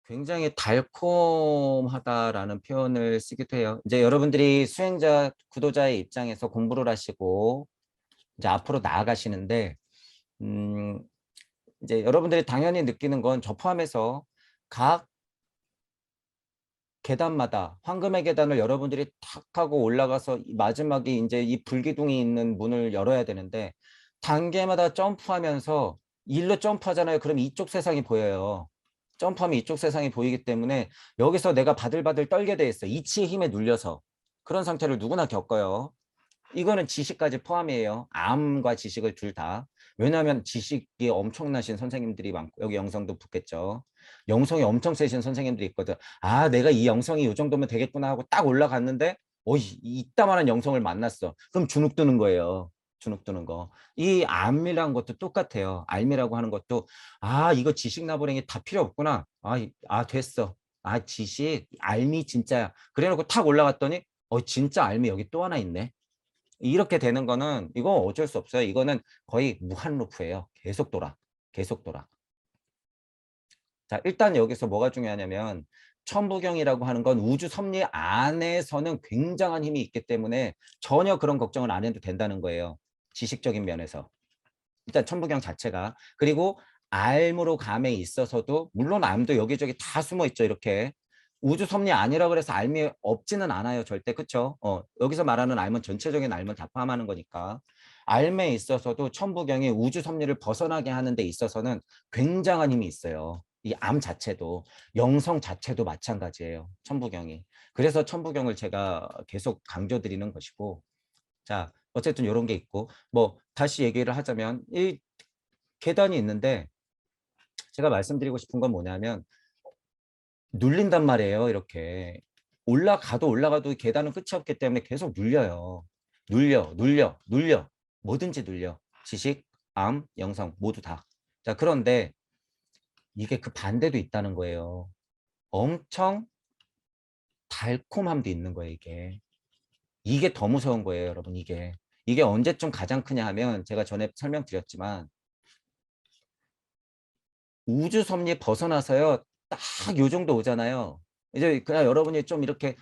굉장히 달콤하다라는 표현을 쓰기도 해요. 이제 여러분들이 수행자, 구도자의 입장에서 공부를 하시고 이제 앞으로 나아가시는데, 음, 이제 여러분들이 당연히 느끼는 건 저 포함해서 각 계단마다 황금의 계단을 여러분들이 탁 하고 올라가서 마지막에 이제 이 불기둥이 있는 문을 열어야 되는데, 단계마다 점프하면서 일로 점프하잖아요. 그럼 이쪽 세상이 보여요. 점프하면 이쪽 세상이 보이기 때문에 여기서 내가 바들바들 떨게 돼 있어요. 이치의 힘에 눌려서. 그런 상태를 누구나 겪어요. 이거는 지식까지 포함이에요. 암과 지식을 둘 다. 왜냐하면 지식이 엄청나신 선생님들이 많고, 여기 영성도 붙겠죠. 영성이 엄청 세신 선생님들이 있거든. 아, 내가 이 영성이 이 정도면 되겠구나 하고 딱 올라갔는데 이따만한 영성을 만났어. 그럼 주눅 드는 거예요. 주눅 드는 거. 이 암이라는 것도 똑같아요. 알미라고 하는 것도, 아, 이거 지식 나부랭이 다 필요 없구나. 됐어. 아, 지식 알미 진짜야. 그래 놓고 탁 올라갔더니 진짜 알미 여기 또 하나 있네. 이렇게 되는 거는 이거 어쩔 수 없어요. 이거는 거의 무한 루프예요. 계속 돌아. 계속 돌아. 자, 일단 여기서 뭐가 중요하냐면, 천부경이라고 하는 건 우주 섭리 안에서는 굉장한 힘이 있기 때문에 전혀 그런 걱정을 안 해도 된다는 거예요. 지식적인 면에서. 일단 천부경 자체가. 그리고 알무로 감에 있어서도, 물론 암도 여기저기 다 숨어 있죠. 이렇게. 우주 섭리 아니라 그래서 알미 없지는 않아요. 절대. 그쵸? 여기서 말하는 알면 전체적인 알면 다 포함하는 거니까. 알에 있어서도 천부경이 우주 섭리를 벗어나게 하는 데 있어서는 굉장한 힘이 있어요. 이 암 자체도, 영성 자체도 마찬가지예요. 천부경이. 그래서 천부경을 제가 계속 강조드리는 것이고, 자, 어쨌든 이런 게 있고, 뭐 다시 얘기를 하자면 이 계단이 있는데, 제가 말씀드리고 싶은 건 뭐냐면, 눌린단 말이에요. 이렇게 올라가도 올라가도 계단은 끝이 없기 때문에 계속 눌려요. 눌려. 뭐든지 눌려. 지식, 암, 영성 모두 다. 자, 그런데 이게 그 반대도 있다는 거예요. 엄청 달콤함도 있는 거예요. 이게 더 무서운 거예요, 여러분. 이게 언제쯤 가장 크냐 하면, 제가 전에 설명드렸지만, 우주 섭리 벗어나서요, 딱 요 정도 오잖아요. 이제 그냥 여러분이 좀 이렇게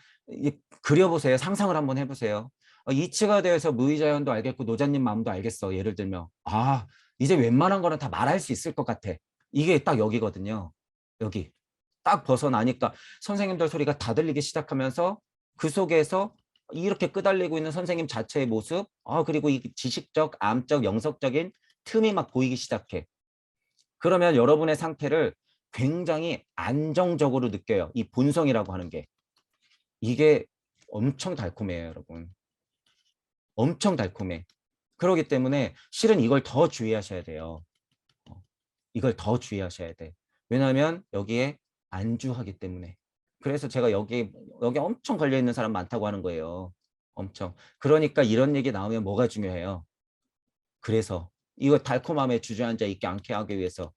그려보세요. 상상을 한번 해보세요. 이치가 되어서 무의자연도 알겠고 노자님 마음도 알겠어. 예를 들면, 이제 웬만한 거는 다 말할 수 있을 것 같아. 이게 딱 여기거든요. 여기 딱 벗어나니까 선생님들 소리가 다 들리기 시작하면서, 그 속에서 이렇게 끄달리고 있는 선생님 자체의 모습, 그리고 이 지식적, 암적, 영성적인 틈이 막 보이기 시작해. 그러면 여러분의 상태를 굉장히 안정적으로 느껴요. 이 본성이라고 하는 게. 이게 엄청 달콤해요, 여러분. 엄청 달콤해. 그렇기 때문에 실은 이걸 더 주의하셔야 돼요. 이걸 더 주의하셔야 돼. 왜냐하면 여기에 안주하기 때문에. 그래서 제가 여기 엄청 걸려있는 사람 많다고 하는 거예요. 엄청. 그러니까 이런 얘기 나오면 뭐가 중요해요? 그래서 이거 달콤함에 주저앉아 있게 않게 하기 위해서,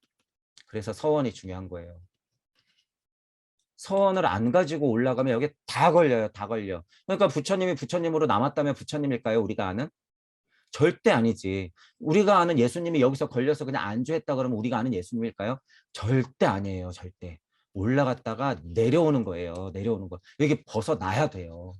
그래서 서원이 중요한 거예요. 서원을 안 가지고 올라가면 여기 다 걸려요. 다 걸려. 그러니까 부처님이 부처님으로 남았다면 부처님일까요? 우리가 아는? 절대 아니지. 우리가 아는 예수님이 여기서 걸려서 그냥 안주했다 그러면 우리가 아는 예수님일까요? 절대 아니에요. 절대. 올라갔다가 내려오는 거예요. 내려오는 거. 여기 벗어나야 돼요.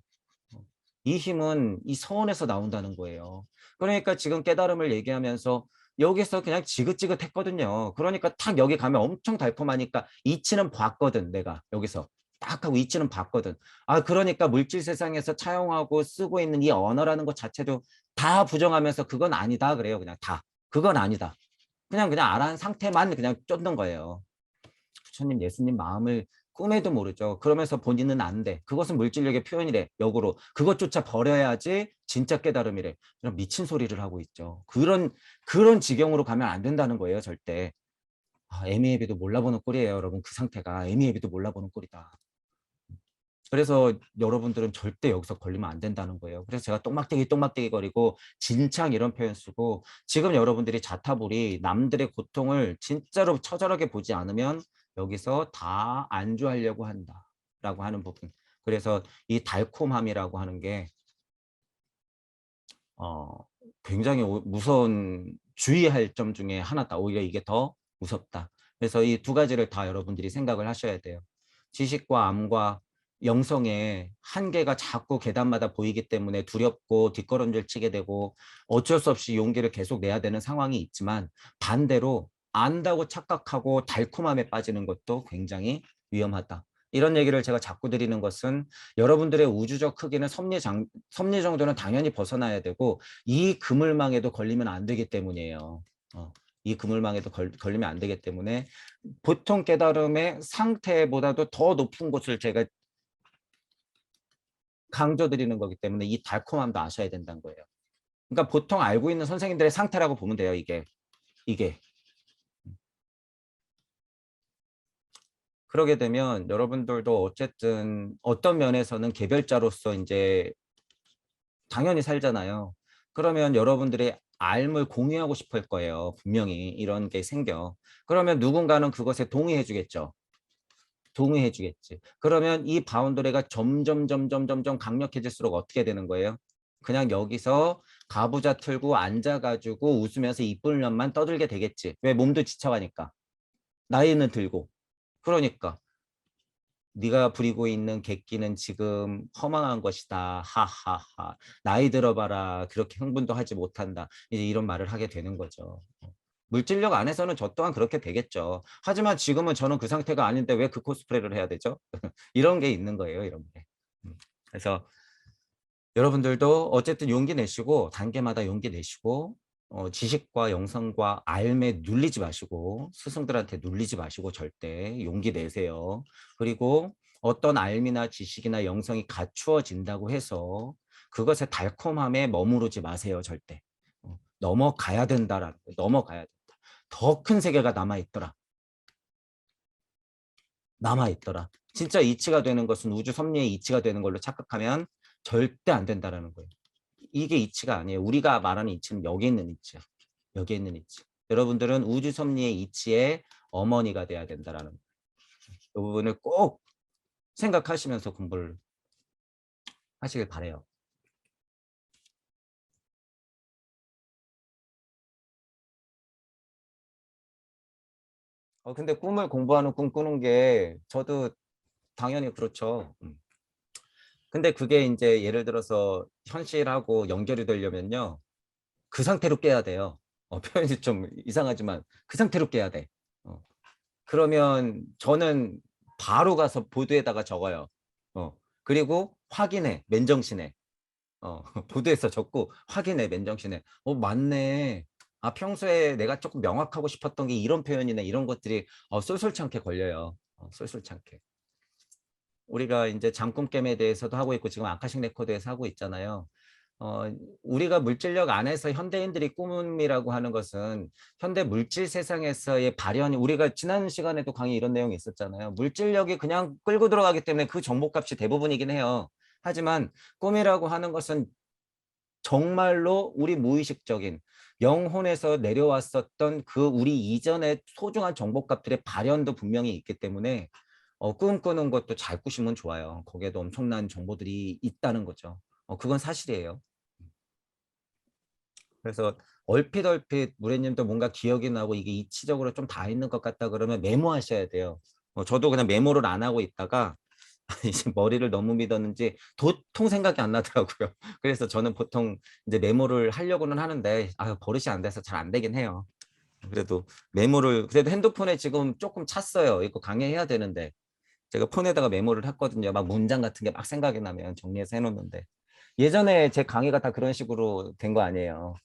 이 힘은 이 서원에서 나온다는 거예요. 그러니까 지금 깨달음을 얘기하면서 여기서 그냥 지긋지긋했거든요. 그러니까 탁 여기 가면 엄청 달콤하니까 이치는 봤거든. 내가 여기서 딱 하고 이치는 봤거든. 그러니까 물질 세상에서 차용하고 쓰고 있는 이 언어라는 것 자체도 다 부정하면서 그건 아니다 그래요. 그냥 다. 그건 아니다. 그냥 알아한 상태만 그냥 쫓는 거예요. 부처님, 예수님 마음을 꿈에도 모르죠. 그러면서 본인은 안 돼. 그것은 물질력의 표현이래. 역으로. 그것조차 버려야지 진짜 깨달음이래. 그런 미친 소리를 하고 있죠. 그런 지경으로 가면 안 된다는 거예요. 절대. 에미에비도 몰라보는 꼴이에요. 여러분. 그 상태가 에미에비도 몰라보는 꼴이다. 그래서 여러분들은 절대 여기서 걸리면 안 된다는 거예요. 그래서 제가 똥막대기 거리고 진창 이런 표현 쓰고, 지금 여러분들이 자타불이 남들의 고통을 진짜로 처절하게 보지 않으면 여기서 다 안주하려고 한다라고 하는 부분. 그래서 이 달콤함이라고 하는 게 어, 굉장히 무서운, 주의할 점 중에 하나다. 오히려 이게 더 무섭다. 그래서 이 두 가지를 다 여러분들이 생각을 하셔야 돼요. 지식과 암과 영성의 한계가 자꾸 계단마다 보이기 때문에 두렵고 뒷걸음질 치게 되고 어쩔 수 없이 용기를 계속 내야 되는 상황이 있지만 반대로 안다고 착각하고 달콤함에 빠지는 것도 굉장히 위험하다. 이런 얘기를 제가 자꾸 드리는 것은 여러분들의 우주적 크기는 섭리 정도는 당연히 벗어나야 되고 이 그물망에도 걸리면 안 되기 때문이에요. 이 그물망에도 걸리면 안 되기 때문에 보통 깨달음의 상태보다도 더 높은 곳을 제가 강조드리는 거기 때문에 이 달콤함도 아셔야 된다는 거예요. 그러니까 보통 알고 있는 선생님들의 상태라고 보면 돼요. 이게. 그러게 되면 여러분들도 어쨌든 어떤 면에서는 개별자로서 이제 당연히 살잖아요. 그러면 여러분들이 삶을 공유하고 싶을 거예요. 분명히 이런 게 생겨. 그러면 누군가는 그것에 동의해 주겠죠. 동의해 주겠지. 그러면 이 바운더리가 점점 강력해질수록 어떻게 되는 거예요? 그냥 여기서 가부좌 틀고 앉아가지고 웃으면서 이쁜 년만 떠들게 되겠지. 왜? 몸도 지쳐가니까. 나이는 들고. 그러니까 네가 부리고 있는 객기는 지금 허망한 것이다. 하하하. 나이 들어봐라. 그렇게 흥분도 하지 못한다. 이제 이런 말을 하게 되는 거죠. 물질력 안에서는 저 또한 그렇게 되겠죠. 하지만 지금은 저는 그 상태가 아닌데 왜 그 코스프레를 해야 되죠? 이런 게 있는 거예요. 이런 게. 그래서 여러분들도 어쨌든 용기 내시고 단계마다 용기 내시고 지식과 영성과 알매 눌리지 마시고 스승들한테 눌리지 마시고 절대 용기 내세요. 그리고 어떤 알미나 지식이나 영성이 갖추어진다고 해서 그것의 달콤함에 머무르지 마세요. 절대. 넘어가야 된다라는 거예요. 넘어가야 된다. 더 큰 세계가 남아있더라. 남아있더라. 진짜 이치가 되는 것은 우주 섭리의 이치가 되는 걸로 착각하면 절대 안 된다라는 거예요. 이게 이치가 아니에요. 우리가 말하는 이치는 여기 있는 이치야. 여기 있는 이치. 여러분들은 우주 섭리의 이치의 어머니가 돼야 된다라는 거예요. 이 부분을 꼭 생각하시면서 공부를 하시길 바라요. 근데 꿈을 공부하는 꿈 꾸는 게 저도 당연히 그렇죠. 근데 그게 이제 예를 들어서 현실하고 연결이 되려면요. 그 상태로 깨야 돼요. 표현이 좀 이상하지만 그 상태로 깨야 돼. 어. 그러면 저는 바로 가서 보드에다가 적어요. 그리고 확인해, 맨정신에. 보드에서 적고 확인해, 맨정신에. 맞네. 아, 평소에 내가 조금 명확하고 싶었던 게 이런 표현이네, 이런 것들이 쏠쏠찮게 걸려요. 쏠쏠찮게. 우리가 이제 잠꿈 게임에 대해서도 하고 있고 지금 아카식 레코드에서 하고 있잖아요. 우리가 물질력 안에서 현대인들이 꿈이라고 하는 것은 현대 물질 세상에서의 발현이 우리가 지난 시간에도 강의 이런 내용이 있었잖아요. 물질력이 그냥 끌고 들어가기 때문에 그 정보값이 대부분이긴 해요. 하지만 꿈이라고 하는 것은 정말로 우리 무의식적인 영혼에서 내려왔었던 그 우리 이전의 소중한 정보값들의 발현도 분명히 있기 때문에 꿈꾸는 것도 잘 꾸시면 좋아요. 거기에도 엄청난 정보들이 있다는 거죠. 그건 사실이에요. 그래서 얼핏 무래님도 뭔가 기억이 나고 이게 이치적으로 좀 다 있는 것 같다 그러면 메모하셔야 돼요. 저도 그냥 메모를 안 하고 있다가 이제 머리를 너무 믿었는지 도통 생각이 안 나더라고요. 그래서 저는 보통 이제 메모를 하려고는 하는데 버릇이 안 돼서 잘 안 되긴 해요. 그래도 메모를 그래도 핸드폰에 지금 조금 찼어요. 이거 강의해야 되는데 제가 폰에다가 메모를 했거든요. 막 문장 같은 게 막 생각이 나면 정리해서 해놓는데 예전에 제 강의가 다 그런 식으로 된 거 아니에요.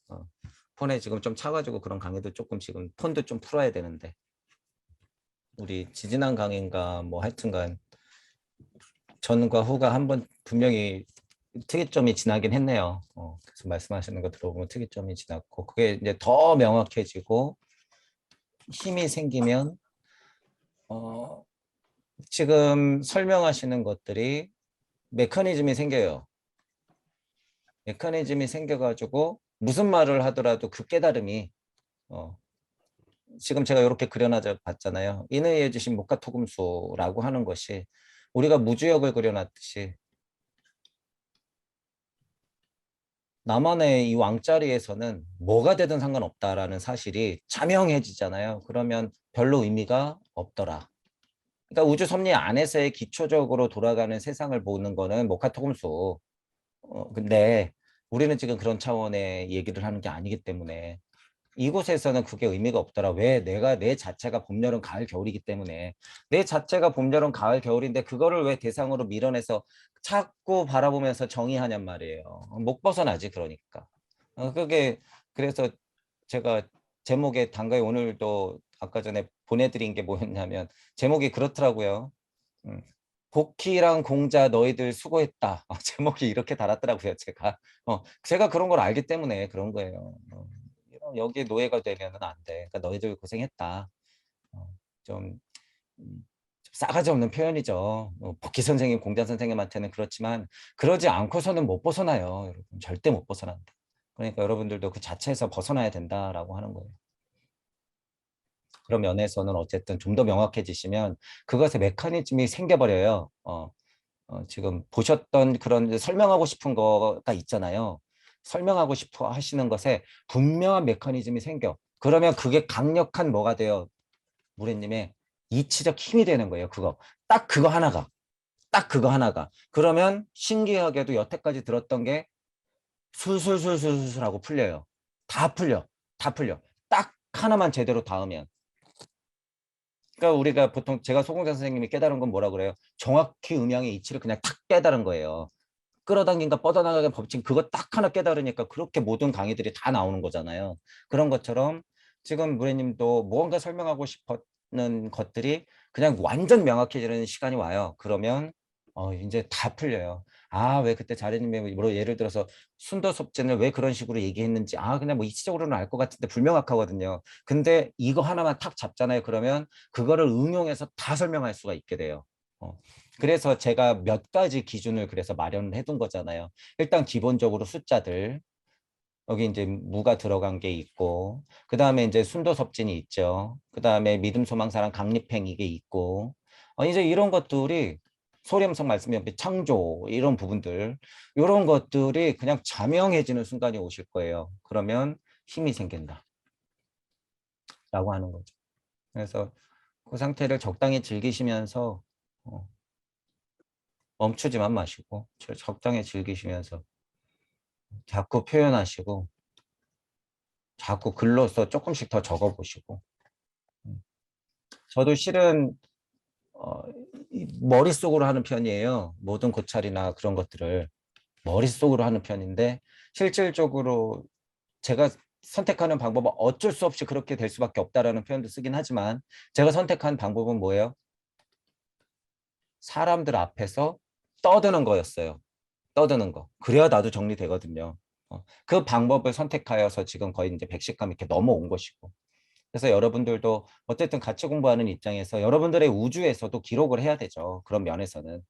폰에 지금 좀 차가지고 그런 강의도 조금 지금 폰도 좀 풀어야 되는데 우리 지지난 강의인가 뭐 하여튼간 전과 후가 한 번 분명히 특이점이 지나긴 했네요. 그래서 말씀하시는 거 들어보면 특이점이 지났고 그게 이제 더 명확해지고 힘이 생기면 어, 지금 설명하시는 것들이 메커니즘이 생겨요. 메커니즘이 생겨가지고 무슨 말을 하더라도 그 깨달음이 지금 제가 이렇게 그려놔 봤잖아요. 인의해 주신 목가토금수라고 하는 것이 우리가 무주역을 그려놨듯이 나만의 이 왕자리에서는 뭐가 되든 상관없다라는 사실이 자명해지잖아요. 그러면 별로 의미가 없더라. 그러니까 우주 섭리 안에서의 기초적으로 돌아가는 세상을 보는 거는 모카토금수. 근데 우리는 지금 그런 차원의 얘기를 하는 게 아니기 때문에 이곳에서는 그게 의미가 없더라. 왜? 내가 내 자체가 봄, 여름, 가을, 겨울이기 때문에 내 자체가 봄, 여름, 가을, 겨울인데 그거를 왜 대상으로 밀어내서 자꾸 바라보면서 정의하냔 말이에요. 못 벗어나지 그러니까. 그게 그래서 제가 제목에 단가에 오늘도 아까 전에 보내드린 게 뭐였냐면 제목이 그렇더라고요. 음. 복희랑 공자 너희들 수고했다. 제목이 이렇게 달았더라고요, 제가. 제가 그런 걸 알기 때문에 그런 거예요. 여기에 노예가 되면은 안 돼. 그러니까 너희들 고생했다. 어, 좀, 좀 싸가지 없는 표현이죠. 복희 선생님, 공자 선생님한테는 그렇지만 그러지 않고서는 못 벗어나요, 여러분. 절대 못 벗어난다. 그러니까 여러분들도 그 자체에서 벗어나야 된다라고 하는 거예요. 그런 면에서는 어쨌든 좀 더 명확해지시면 그것의 메커니즘이 생겨버려요. 지금 보셨던 그런 설명하고 싶은 거가 있잖아요. 설명하고 싶어 하시는 것에 분명한 메커니즘이 생겨. 그러면 그게 강력한 뭐가 돼요? 무례님의 이치적 힘이 되는 거예요. 그거. 딱 그거 하나가. 딱 그거 하나가. 그러면 신기하게도 여태까지 들었던 게 술술술술술 하고 풀려요. 다 풀려. 다 풀려. 딱 하나만 제대로 닿으면. 그러니까 우리가 보통 제가 소공자 선생님이 깨달은 건 뭐라 그래요? 정확히 음양의 이치를 그냥 탁 깨달은 거예요. 끌어당긴가 뻗어나가는 법칙 그거 딱 하나 깨달으니까 그렇게 모든 강의들이 다 나오는 거잖아요. 그런 것처럼 지금 무례님도 무언가 설명하고 싶었는 것들이 그냥 완전 명확해지는 시간이 와요. 그러면 이제 다 풀려요. 아, 왜 그때 자리님이 뭐 예를 들어서 순도섭진을 왜 그런 식으로 얘기했는지 그냥 뭐 이치적으로는 알 것 같은데 불명확하거든요. 근데 이거 하나만 탁 잡잖아요. 그러면 그거를 응용해서 다 설명할 수가 있게 돼요. 어. 그래서 제가 몇 가지 기준을 그래서 마련을 해둔 거잖아요. 일단 기본적으로 숫자들. 여기 이제 무가 들어간 게 있고, 그 다음에 이제 순도섭진이 있죠. 그 다음에 믿음, 소망, 사랑, 강립행 이게 있고, 이제 이런 것들이 소리음성 말씀이 창조 이런 부분들, 이런 것들이 그냥 자명해지는 순간이 오실 거예요. 그러면 힘이 생긴다. 라고 하는 거죠. 그래서 그 상태를 적당히 즐기시면서 어, 멈추지만 마시고 적당히 즐기시면서 자꾸 표현하시고 자꾸 글로써 조금씩 더 적어보시고 저도 실은 어, 머릿속으로 하는 편이에요. 모든 고찰이나 그런 것들을 머릿속으로 하는 편인데 실질적으로 제가 선택하는 방법은 어쩔 수 없이 그렇게 될 수밖에 없다라는 표현도 쓰긴 하지만 제가 선택한 방법은 뭐예요? 사람들 앞에서 떠드는 거였어요. 떠드는 거. 그래야 나도 정리되거든요. 그 방법을 선택하여서 지금 거의 이제 110감 이렇게 넘어온 것이고. 그래서 여러분들도 어쨌든 같이 공부하는 입장에서 여러분들의 우주에서도 기록을 해야 되죠. 그런 면에서는.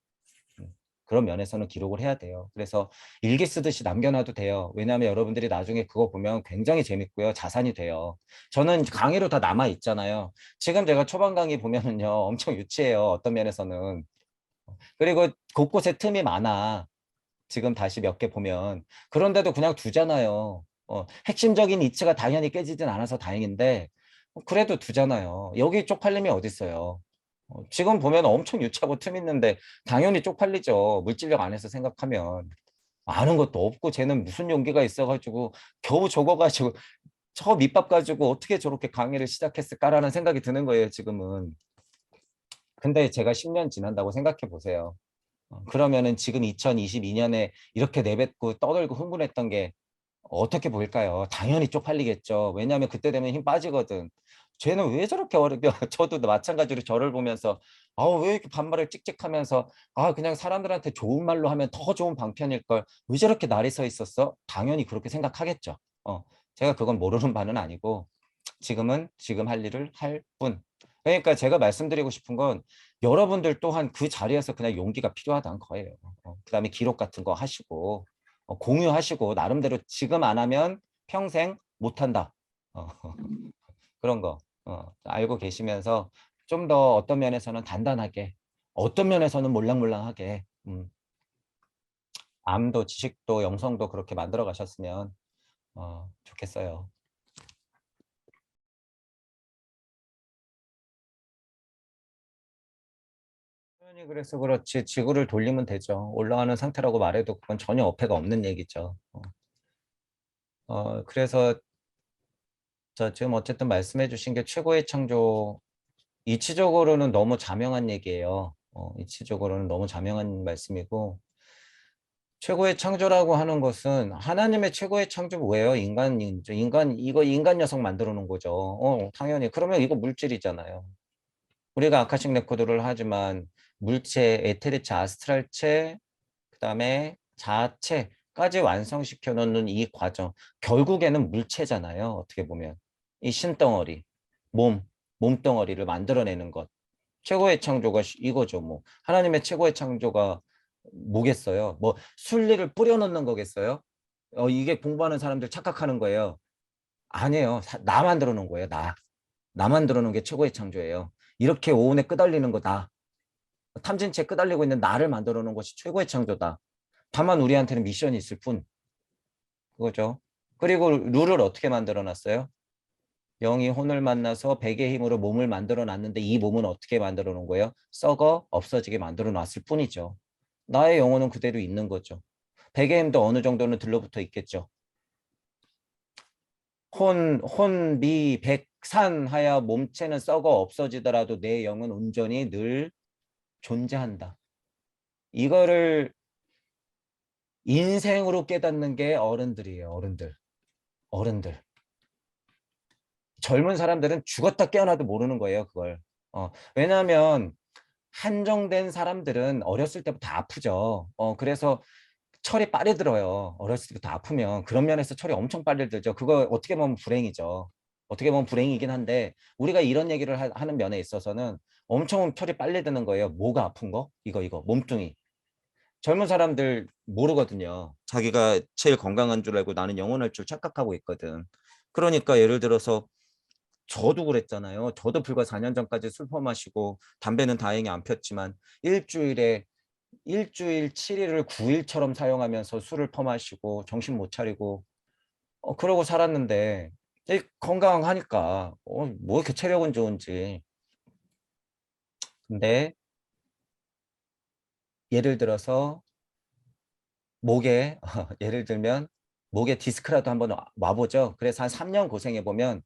그런 면에서는 기록을 해야 돼요. 그래서 일기 쓰듯이 남겨놔도 돼요. 왜냐하면 여러분들이 나중에 그거 보면 굉장히 재밌고요. 자산이 돼요. 저는 강의로 다 남아 있잖아요. 지금 제가 초반 강의 보면은요. 엄청 유치해요. 어떤 면에서는. 그리고 곳곳에 틈이 많아. 지금 다시 몇 개 보면 그런데도 그냥 두잖아요. 핵심적인 이치가 당연히 깨지진 않아서 다행인데 그래도 두잖아요. 여기 쪽팔림이 어디 있어요. 지금 보면 엄청 유치하고 틈 있는데 당연히 쪽팔리죠. 물질력 안에서 생각하면 아는 것도 없고 쟤는 무슨 용기가 있어가지고 겨우 적어가지고 저 밑밥 가지고 어떻게 저렇게 강의를 시작했을까라는 생각이 드는 거예요. 지금은. 근데 제가 10년 지난다고 생각해 보세요. 그러면은 지금 2022년에 이렇게 내뱉고 떠들고 흥분했던 게 어떻게 보일까요? 당연히 쪽팔리겠죠. 왜냐하면 그때 되면 힘 빠지거든. 쟤는 왜 저렇게 어렵냐? 저도 마찬가지로 저를 보면서 왜 이렇게 반말을 찍찍하면서 그냥 사람들한테 좋은 말로 하면 더 좋은 방편일 걸. 왜 저렇게 날이 서 있었어? 당연히 그렇게 생각하겠죠. 제가 그건 모르는 바는 아니고 지금은 지금 할 일을 할 뿐. 그러니까 제가 말씀드리고 싶은 건 여러분들 또한 그 자리에서 그냥 용기가 필요하다는 거예요. 그다음에 기록 같은 거 하시고 공유하시고 나름대로 지금 안 하면 평생 못한다. 어, 그런 거 알고 계시면서 좀 더 어떤 면에서는 단단하게 어떤 면에서는 몰랑몰랑하게 암도 지식도 영성도 그렇게 만들어 가셨으면 좋겠어요. 당연히 그래서 그렇지 지구를 돌리면 되죠. 올라가는 상태라고 말해도 그건 전혀 어폐가 없는 얘기죠. 그래서 자, 지금 어쨌든 말씀해 주신 게 최고의 창조 이치적으로는 너무 자명한 얘기예요. 이치적으로는 너무 자명한 말씀이고 최고의 창조라고 하는 것은 하나님의 최고의 창조가 뭐예요? 인간 녀석 만들어 놓은 거죠. 당연히 그러면 이거 물질이잖아요. 우리가 아카식 레코드를 하지만 물체, 에테르체, 아스트랄체, 그다음에 자아체까지 완성시켜 놓는 이 과정 결국에는 물체잖아요. 어떻게 보면 이 신덩어리, 몸, 몸덩어리를 만들어내는 것 최고의 창조가 이거죠. 뭐 하나님의 최고의 창조가 뭐겠어요? 뭐 순리를 뿌려놓는 거겠어요? 이게 공부하는 사람들 착각하는 거예요. 아니에요. 나 만들어 놓은 거예요. 나 만들어 놓은 게 최고의 창조예요. 이렇게 오온에 끄달리는 거다. 탐진치에 끄달리고 있는 나를 만들어 놓은 것이 최고의 창조다. 다만 우리한테는 미션이 있을 뿐. 그거죠. 그리고 룰을 어떻게 만들어 놨어요? 영이 혼을 만나서 백의 힘으로 몸을 만들어 놨는데 이 몸은 어떻게 만들어 놓은 거예요? 썩어 없어지게 만들어 놨을 뿐이죠. 나의 영혼은 그대로 있는 거죠. 백의 힘도 어느 정도는 들러붙어 있겠죠. 미, 백, 산 하여 몸체는 썩어 없어지더라도 내 영은 온전히 늘 존재한다. 이거를 인생으로 깨닫는 게 어른들이에요. 어른들. 젊은 사람들은 죽었다 깨어나도 모르는 거예요, 그걸. 왜냐하면 한정된 사람들은 어렸을 때부터 아프죠. 그래서 철이 빨리 들어요. 어렸을 때부터 아프면. 그런 면에서 철이 엄청 빨리 들죠. 그거 어떻게 보면 불행이죠. 어떻게 보면 불행이긴 한데 우리가 이런 얘기를 하는 면에 있어서는 엄청 철이 빨리 드는 거예요. 뭐가 아픈 거? 이거 몸뚱이. 젊은 사람들 모르거든요. 자기가 제일 건강한 줄 알고 나는 영원할 줄 착각하고 있거든. 그러니까 예를 들어서 저도 그랬잖아요. 저도 불과 4년 전까지 술 퍼마시고 담배는 다행히 안 폈지만 일주일에 일주일 7일을 9일처럼 사용하면서 술을 퍼마시고 정신 못 차리고 그러고 살았는데 건강하니까 뭐 이렇게 체력은 좋은지. 근데 예를 들어서 목에 예를 들면 목에 디스크라도 한번 와보죠. 그래서 한 3년 고생해 보면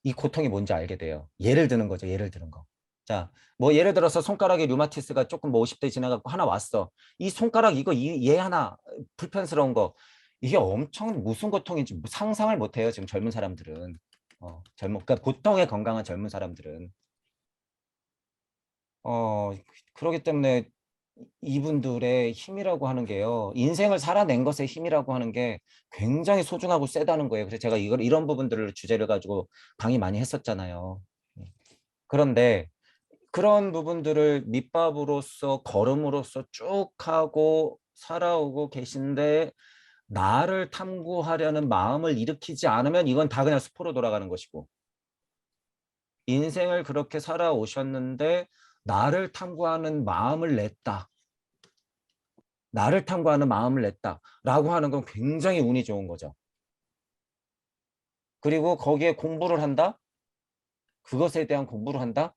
이 고통이 뭔지 알게 돼요. 예를 드는 거죠. 예를 드는 거. 자, 뭐 예를 들어서 손가락에 류마티스가 조금 뭐 50대 지나가고 하나 왔어. 이 손가락 이거 얘 하나 불편스러운 거 이게 엄청 무슨 고통인지 상상을 못 해요. 지금 젊은 사람들은. 그러니까 보통의 건강한 젊은 사람들은. 그렇기 때문에 이분들의 힘이라고 하는 게요. 인생을 살아낸 것의 힘이라고 하는 게 굉장히 소중하고 세다는 거예요. 그래서 제가 이런 부분들을 주제를 가지고 강의 많이 했었잖아요. 그런데 그런 부분들을 밑밥으로서 걸음으로써 쭉 하고 살아오고 계신데 나를 탐구하려는 마음을 일으키지 않으면 이건 다 그냥 수포로 돌아가는 것이고 인생을 그렇게 살아오셨는데 나를 탐구하는 마음을 냈다. 나를 탐구하는 마음을 냈다라고 하는 건 굉장히 운이 좋은 거죠. 그리고 거기에 공부를 한다? 그것에 대한 공부를 한다?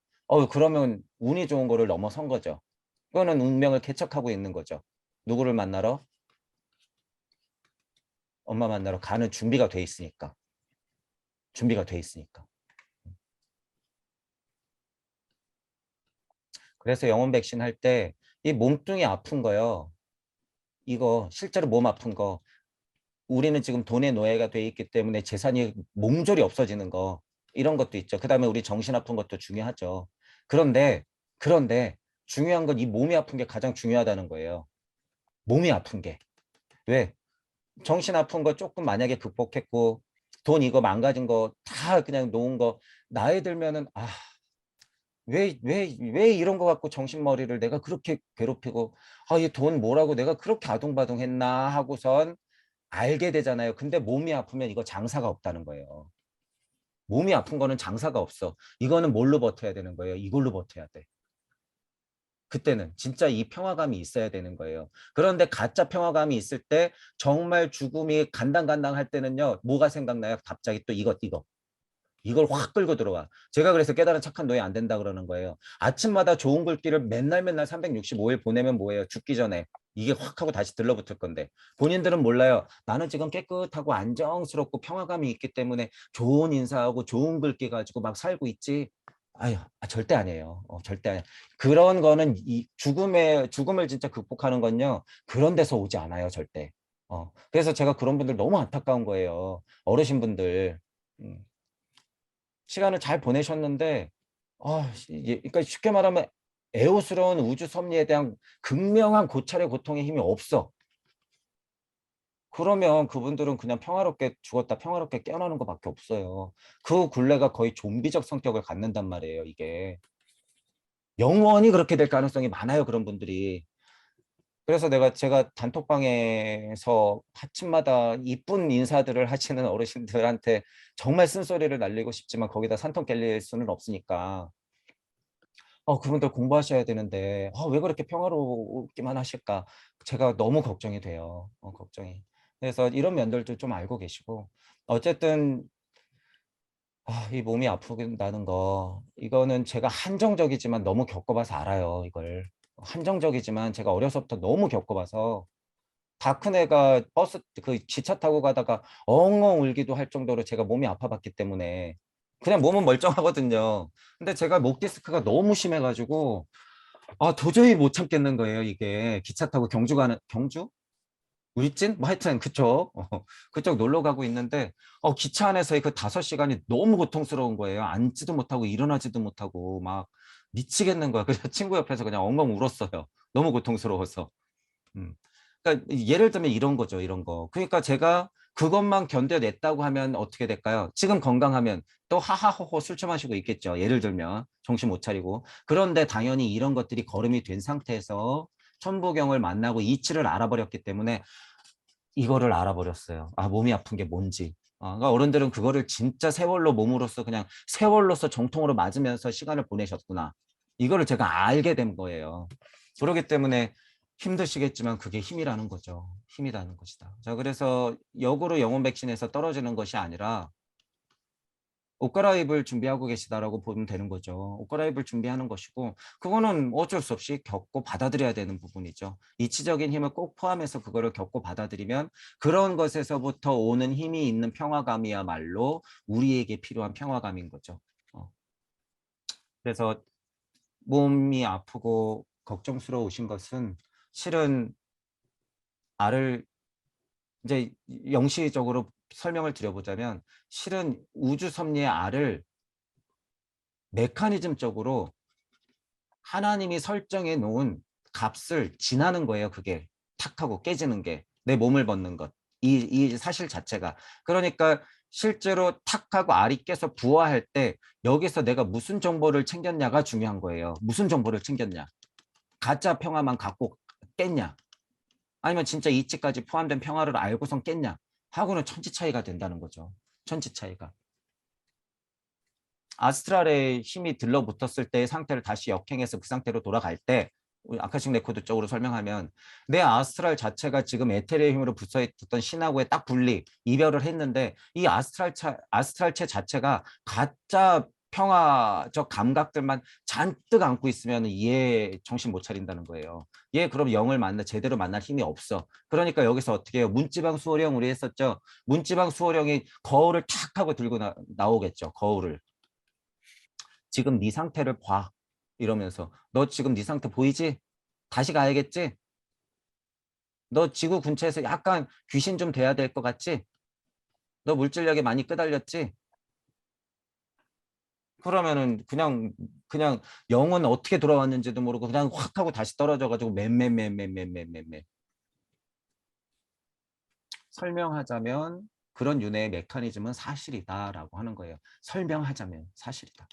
그러면 운이 좋은 거를 넘어선 거죠. 그거는 운명을 개척하고 있는 거죠. 누구를 만나러? 엄마 만나러 가는 준비가 돼 있으니까. 준비가 돼 있으니까. 그래서 영혼 백신 할 때 이 몸뚱이 아픈 거요. 이거 실제로 몸 아픈 거 우리는 지금 돈의 노예가 돼 있기 때문에 재산이 몽졸이 없어지는 거 이런 것도 있죠. 그다음에 우리 정신 아픈 것도 중요하죠. 그런데 그런데 중요한 건 이 몸이 아픈 게 가장 중요하다는 거예요. 몸이 아픈 게. 왜? 정신 아픈 거 조금 만약에 극복했고 돈 이거 망가진 거 다 그냥 놓은 거 나이 들면은 왜 이런 거 갖고 정신머리를 내가 그렇게 괴롭히고 이 돈 뭐라고 내가 그렇게 아둥바둥했나 하고선 알게 되잖아요. 근데 몸이 아프면 이거 장사가 없다는 거예요. 몸이 아픈 거는 장사가 없어. 이거는 뭘로 버텨야 되는 거예요? 이걸로 버텨야 돼. 그때는 진짜 이 평화감이 있어야 되는 거예요. 그런데 가짜 평화감이 있을 때 정말 죽음이 간당간당할 때는요. 뭐가 생각나요? 갑자기 또 이거. 이걸 확 끌고 들어와. 제가 그래서 깨달은 착한 노예 안 된다 그러는 거예요. 아침마다 좋은 글귀를 맨날 맨날 365일 보내면 뭐예요? 죽기 전에. 이게 확 하고 다시 들러붙을 건데 본인들은 몰라요. 나는 지금 깨끗하고 안정스럽고 평화감이 있기 때문에 좋은 인사하고 좋은 글귀 가지고 막 살고 있지. 아유, 절대 아니에요. 절대 아니에요. 그런 거는 이 죽음을 진짜 극복하는 건요. 그런 데서 오지 않아요, 절대. 그래서 제가 그런 분들 너무 안타까운 거예요. 어르신분들. 음, 시간을 잘 보내셨는데, 그러니까 쉽게 말하면 애호스러운 우주 섭리에 대한 극명한 고찰의 고통의 힘이 없어. 그러면 그분들은 그냥 평화롭게 죽었다 평화롭게 깨어나는 것밖에 없어요. 그 굴레가 거의 좀비적 성격을 갖는단 말이에요, 이게. 영원히 그렇게 될 가능성이 많아요, 그런 분들이. 그래서 제가 단톡방에서 아침마다 이쁜 인사들을 하시는 어르신들한테 정말 쓴소리를 날리고 싶지만 거기다 산통 깰릴 수는 없으니까 그분들 공부하셔야 되는데 왜 그렇게 평화롭기만 하실까? 제가 너무 걱정이 돼요. 걱정이. 그래서 이런 면들도 좀 알고 계시고 어쨌든 이 몸이 아프다는 거 이거는 제가 한정적이지만 너무 겪어봐서 알아요. 이걸 한정적이지만 제가 어려서부터 너무 겪어봐서 다 큰 애가 버스 그 기차 타고 가다가 엉엉 울기도 할 정도로 제가 몸이 아파봤기 때문에 그냥 몸은 멀쩡하거든요. 근데 제가 목 디스크가 너무 심해가지고 도저히 못 참겠는 거예요. 이게 기차 타고 경주 가는 경주? 울진? 뭐 하여튼 그쪽 그쪽 놀러 가고 있는데 기차 안에서의 그 5시간이 너무 고통스러운 거예요. 앉지도 못하고 일어나지도 못하고 막 미치겠는 거야. 그래서 친구 옆에서 그냥 엉엉 울었어요. 너무 고통스러워서. 음. 그러니까 예를 들면 이런 거죠, 이런 거. 그러니까 제가 그것만 견뎌냈다고 하면 어떻게 될까요? 지금 건강하면 또 하하호호 술 처마시고 있겠죠. 예를 들면 정신 못 차리고. 그런데 당연히 이런 것들이 거름이 된 상태에서 천부경을 만나고 이치를 알아버렸기 때문에 이거를 알아버렸어요. 몸이 아픈 게 뭔지. 그러니까 어른들은 그거를 진짜 세월로 몸으로서 그냥 세월로서 정통으로 맞으면서 시간을 보내셨구나. 이거를 제가 알게 된 거예요. 그렇기 때문에 힘드시겠지만 그게 힘이라는 거죠. 힘이라는 것이다. 자, 그래서 역으로 영혼 백신에서 떨어지는 것이 아니라 옷 갈아입을 준비하고 계시다라고 보면 되는 거죠. 옷 갈아입을 준비하는 것이고 그거는 어쩔 수 없이 겪고 받아들여야 되는 부분이죠. 이치적인 힘을 꼭 포함해서 그거를 겪고 받아들이면 그런 것에서부터 오는 힘이 있는 평화감이야말로 우리에게 필요한 평화감인 거죠. 그래서 몸이 아프고 걱정스러우신 것은 실은 알을 이제 영시적으로 설명을 드려보자면 실은 우주 섭리의 알을 메커니즘적으로 하나님이 설정해 놓은 값을 지나는 거예요. 그게 탁 하고 깨지는 게 내 몸을 벗는 것. 이 사실 자체가. 그러니까 실제로 탁 하고 알이 깨서 부화할 때 여기서 내가 무슨 정보를 챙겼냐가 중요한 거예요. 무슨 정보를 챙겼냐. 가짜 평화만 갖고 깼냐. 아니면 진짜 이치까지 포함된 평화를 알고선 깼냐. 하고는 천지 차이가 된다는 거죠. 천지 차이가. 아스트랄의 힘이 들러붙었을 때의 상태를 다시 역행해서 그 상태로 돌아갈 때 우리 아카식 레코드 쪽으로 설명하면 내 아스트랄 자체가 지금 에테르의 힘으로 붙어있던 신하고의 딱 분리, 이별을 했는데 이 아스트랄체 자체가 가짜 평화적 감각들만 잔뜩 안고 있으면 얘 정신 못 차린다는 거예요. 얘 그럼 영을 제대로 만날 힘이 없어. 그러니까 여기서 어떻게 해요? 문지방 수호령 우리 했었죠. 문지방 수호령이 거울을 탁 하고 들고 나오겠죠. 거울을. 지금 네 상태를 봐. 이러면서 너 지금 네 상태 보이지? 다시 가야겠지? 너 지구 근처에서 약간 귀신 좀 돼야 될 것 같지? 너 물질력에 많이 끄달렸지? 그러면은 그냥 영은 어떻게 돌아왔는지도 모르고 그냥 확 하고 다시 떨어져가지고 맨맨맨맨맨맨맨맨 설명하자면 그런 윤회의 메커니즘은 사실이다라고 하는 거예요. 설명하자면 사실이다.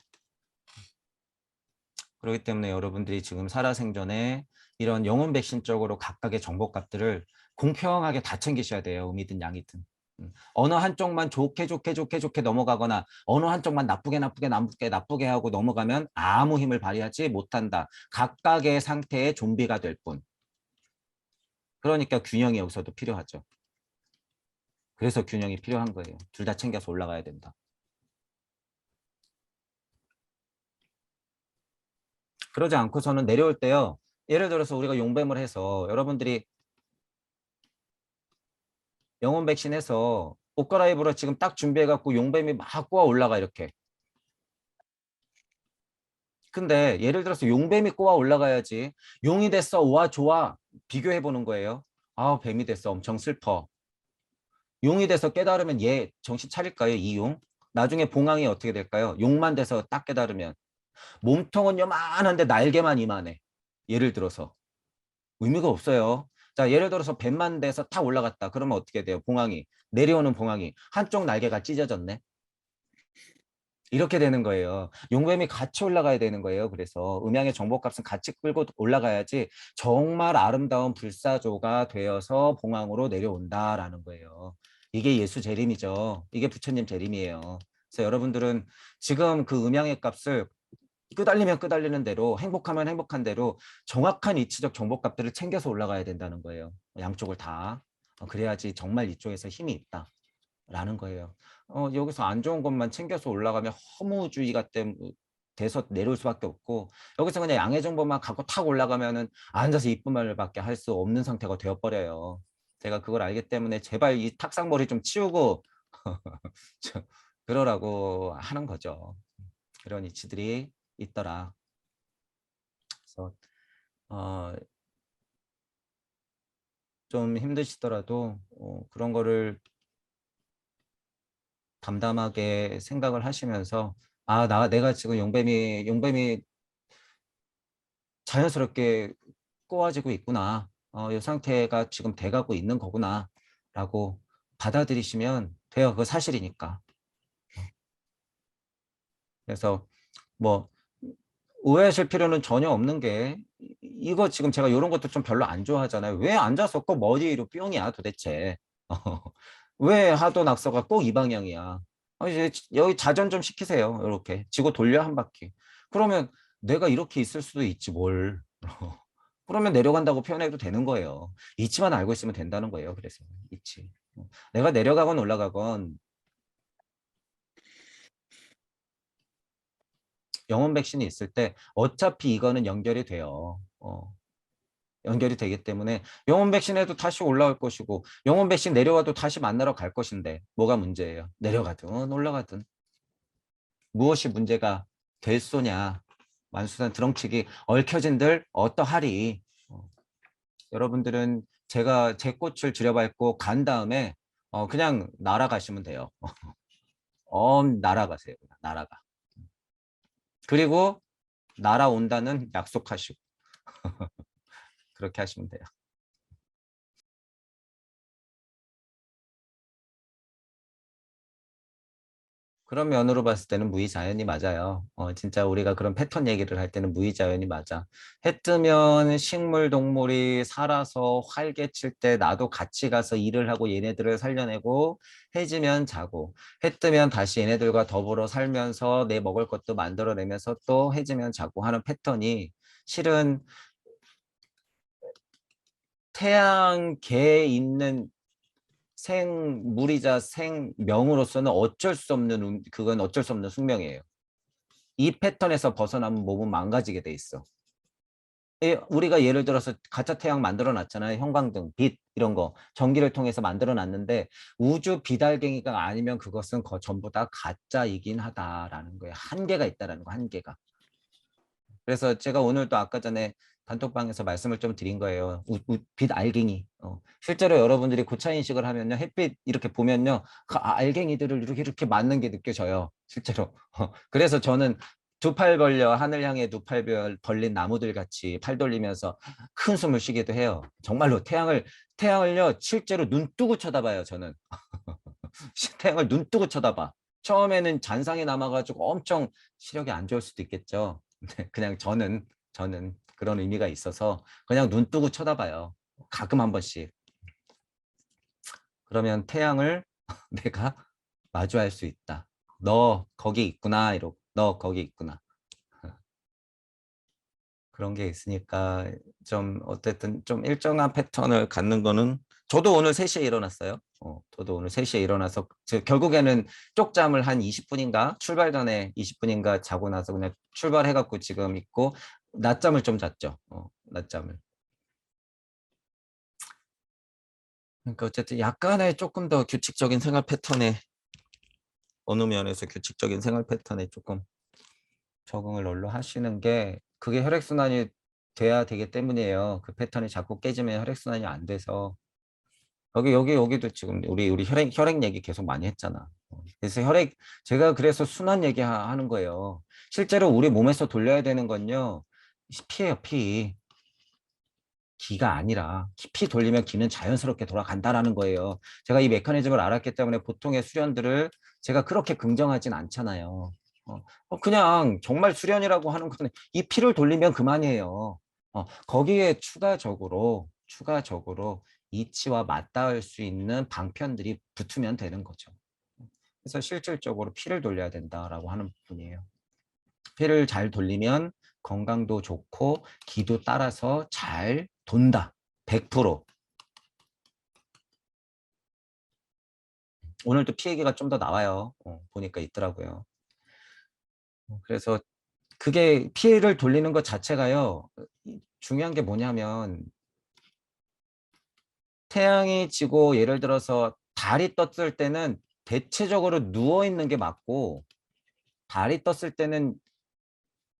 그렇기 때문에 여러분들이 지금 살아생전에 이런 영혼 백신 쪽으로 각각의 정보값들을 공평하게 다 챙기셔야 돼요. 음이든 양이든. 어느 한쪽만 좋게 넘어가거나 어느 한쪽만 나쁘게 하고 넘어가면 아무 힘을 발휘하지 못한다. 각각의 상태의 좀비가 될 뿐. 그러니까 균형이 여기서도 필요하죠. 그래서 균형이 필요한 거예요. 둘 다 챙겨서 올라가야 된다. 그러지 않고서는 내려올 때요. 예를 들어서 우리가 용뱀을 해서 여러분들이 영혼 백신 해서 옷 갈아입으러 지금 딱 준비해갖고 용뱀이 막 꼬아 올라가 이렇게. 근데 예를 들어서 용뱀이 꼬아 올라가야지. 용이 됐어. 와 좋아. 비교해 보는 거예요. 아 뱀이 됐어. 엄청 슬퍼. 용이 돼서 깨달으면 얘 정신 차릴까요? 이 용? 나중에 봉황이 어떻게 될까요? 용만 돼서 딱 깨달으면 몸통은 요만한데 날개만 이만해. 예를 들어서 의미가 없어요. 자 예를 들어서 뱀만 돼서 탁 올라갔다. 그러면 어떻게 돼요? 봉황이 내려오는 봉황이 한쪽 날개가 찢어졌네. 이렇게 되는 거예요. 용뱀이 같이 올라가야 되는 거예요. 그래서 음양의 정보값은 같이 끌고 올라가야지 정말 아름다운 불사조가 되어서 봉황으로 내려온다라는 거예요. 이게 예수 재림이죠. 이게 부처님 재림이에요. 그래서 여러분들은 지금 그 음양의 값을 끄달리면 끄달리는 대로 행복하면 행복한 대로 정확한 이치적 정보값들을 챙겨서 올라가야 된다는 거예요. 양쪽을 다. 그래야지 정말 이쪽에서 힘이 있다. 라는 거예요. 여기서 안 좋은 것만 챙겨서 올라가면 허무주의가 돼서 내려올 수밖에 없고 여기서 그냥 양의 정보만 갖고 탁 올라가면은 앉아서 이쁜 말밖에 할 수 없는 상태가 되어버려요. 제가 그걸 알기 때문에 제발 이 탁상머리 좀 치우고 그러라고 하는 거죠. 그런 이치들이 있더라. 그래서 어, 좀 힘드시더라도 그런 거를 담담하게 생각을 하시면서 내가 지금 용뱀이 자연스럽게 꼬아지고 있구나. 이 상태가 지금 돼가고 있는 거구나. 라고 받아들이시면 돼요. 그거 사실이니까. 그래서 뭐 오해하실 필요는 전혀 없는 게 이거 지금 제가 이런 것도 좀 별로 안 좋아하잖아요. 왜 앉아서 꼭 머리 위로 뿅이야 도대체. 왜 하도 낙서가 꼭 이 방향이야. 이제 여기 자전 좀 시키세요. 이렇게 지고 돌려 한 바퀴. 그러면 내가 이렇게 있을 수도 있지 뭘. 그러면 내려간다고 표현해도 되는 거예요. 이치만 알고 있으면 된다는 거예요. 그래서 이치. 내가 내려가건 올라가건 영혼 백신이 있을 때 어차피 이거는 연결이 돼요. 연결이 되기 때문에 영혼 백신에도 다시 올라올 것이고 영혼 백신 내려와도 다시 만나러 갈 것인데 뭐가 문제예요? 내려가든 올라가든 무엇이 문제가 될 소냐. 만수산 드렁치기 얽혀진들 어떠하리. 여러분들은 제가 제 꽃을 들여밟고 간 다음에 그냥 날아가시면 돼요. 날아가세요. 그냥 날아가. 그리고 날아온다는 약속하시고 그렇게 하시면 돼요. 그런 면으로 봤을 때는 무의자연이 맞아요. 진짜 우리가 그런 패턴 얘기를 할 때는 무의자연이 맞아. 해 뜨면 식물, 동물이 살아서 활개칠 때 나도 같이 가서 일을 하고 얘네들을 살려내고 해 지면 자고 해 뜨면 다시 얘네들과 더불어 살면서 내 먹을 것도 만들어내면서 또 해 지면 자고 하는 패턴이 실은 태양계에 있는 생물이자 생명으로서는 어쩔 수 없는 그건 어쩔 수 없는 숙명이에요. 이 패턴에서 벗어나면 몸은 망가지게 돼 있어. 우리가 예를 들어서 가짜 태양 만들어 놨잖아요. 형광등, 빛 이런 거 전기를 통해서 만들어 놨는데 우주 비달갱이가 아니면 그것은 전부 다 가짜이긴 하다라는 거예요. 한계가 있다라는 거, 한계가. 그래서 제가 오늘도 아까 전에 단톡방에서 말씀을 좀 드린 거예요. 빛 알갱이. 실제로 여러분들이 고차 인식을 하면요. 햇빛 이렇게 보면요. 그 알갱이들을 이렇게 맞는 게 느껴져요. 실제로. 그래서 저는 두 팔 벌려 하늘 향해 두 팔 벌린 나무들 같이 팔 돌리면서 큰 숨을 쉬기도 해요. 정말로 태양을요. 실제로 눈 뜨고 쳐다봐요. 저는. 태양을 눈 뜨고 쳐다봐. 처음에는 잔상이 남아가지고 엄청 시력이 안 좋을 수도 있겠죠. 그냥 저는 그런 의미가 있어서 그냥 눈 뜨고 쳐다봐요. 가끔 한 번씩. 그러면 태양을 내가 마주할 수 있다. 너 거기 있구나. 이러고 너 거기 있구나. 그런 게 있으니까 좀 어쨌든 좀 일정한 패턴을 갖는 거는 저도 오늘 3시에 일어났어요. 저도 오늘 3시에 일어나서 결국에는 쪽잠을 한 20분인가 출발 전에 20분인가 자고 나서 그냥 출발해갖고 지금 있고 낮잠을 좀 잤죠. 낮잠을. 그러니까 어쨌든 약간의 조금 더 규칙적인 생활 패턴에 어느 면에서 규칙적인 생활 패턴에 조금 적응을 얼른 하시는 게 그게 혈액순환이 돼야 되기 때문이에요. 그 패턴이 자꾸 깨지면 혈액순환이 안 돼서 여기도 지금 우리 혈액 얘기 계속 많이 했잖아. 그래서 제가 그래서 순환 얘기하는 거예요. 실제로 우리 몸에서 돌려야 되는 건요. 피예요, 피. 기가 아니라 피 돌리면 기는 자연스럽게 돌아간다라는 거예요. 제가 이 메커니즘을 알았기 때문에 보통의 수련들을 제가 그렇게 긍정하진 않잖아요. 그냥 정말 수련이라고 하는 거는 이 피를 돌리면 그만이에요. 거기에 추가적으로 이치와 맞닿을 수 있는 방편들이 붙으면 되는 거죠. 그래서 실질적으로 피를 돌려야 된다라고 하는 부분이에요. 피를 잘 돌리면 건강도 좋고 기도 따라서 잘 돈다. 100%. 오늘도 피 얘기가 좀 더 나와요. 보니까 있더라고요. 그래서 그게 피를 돌리는 것 자체가요. 중요한 게 뭐냐면 태양이 지고 예를 들어서 달이 떴을 때는 대체적으로 누워 있는 게 맞고 달이 떴을 때는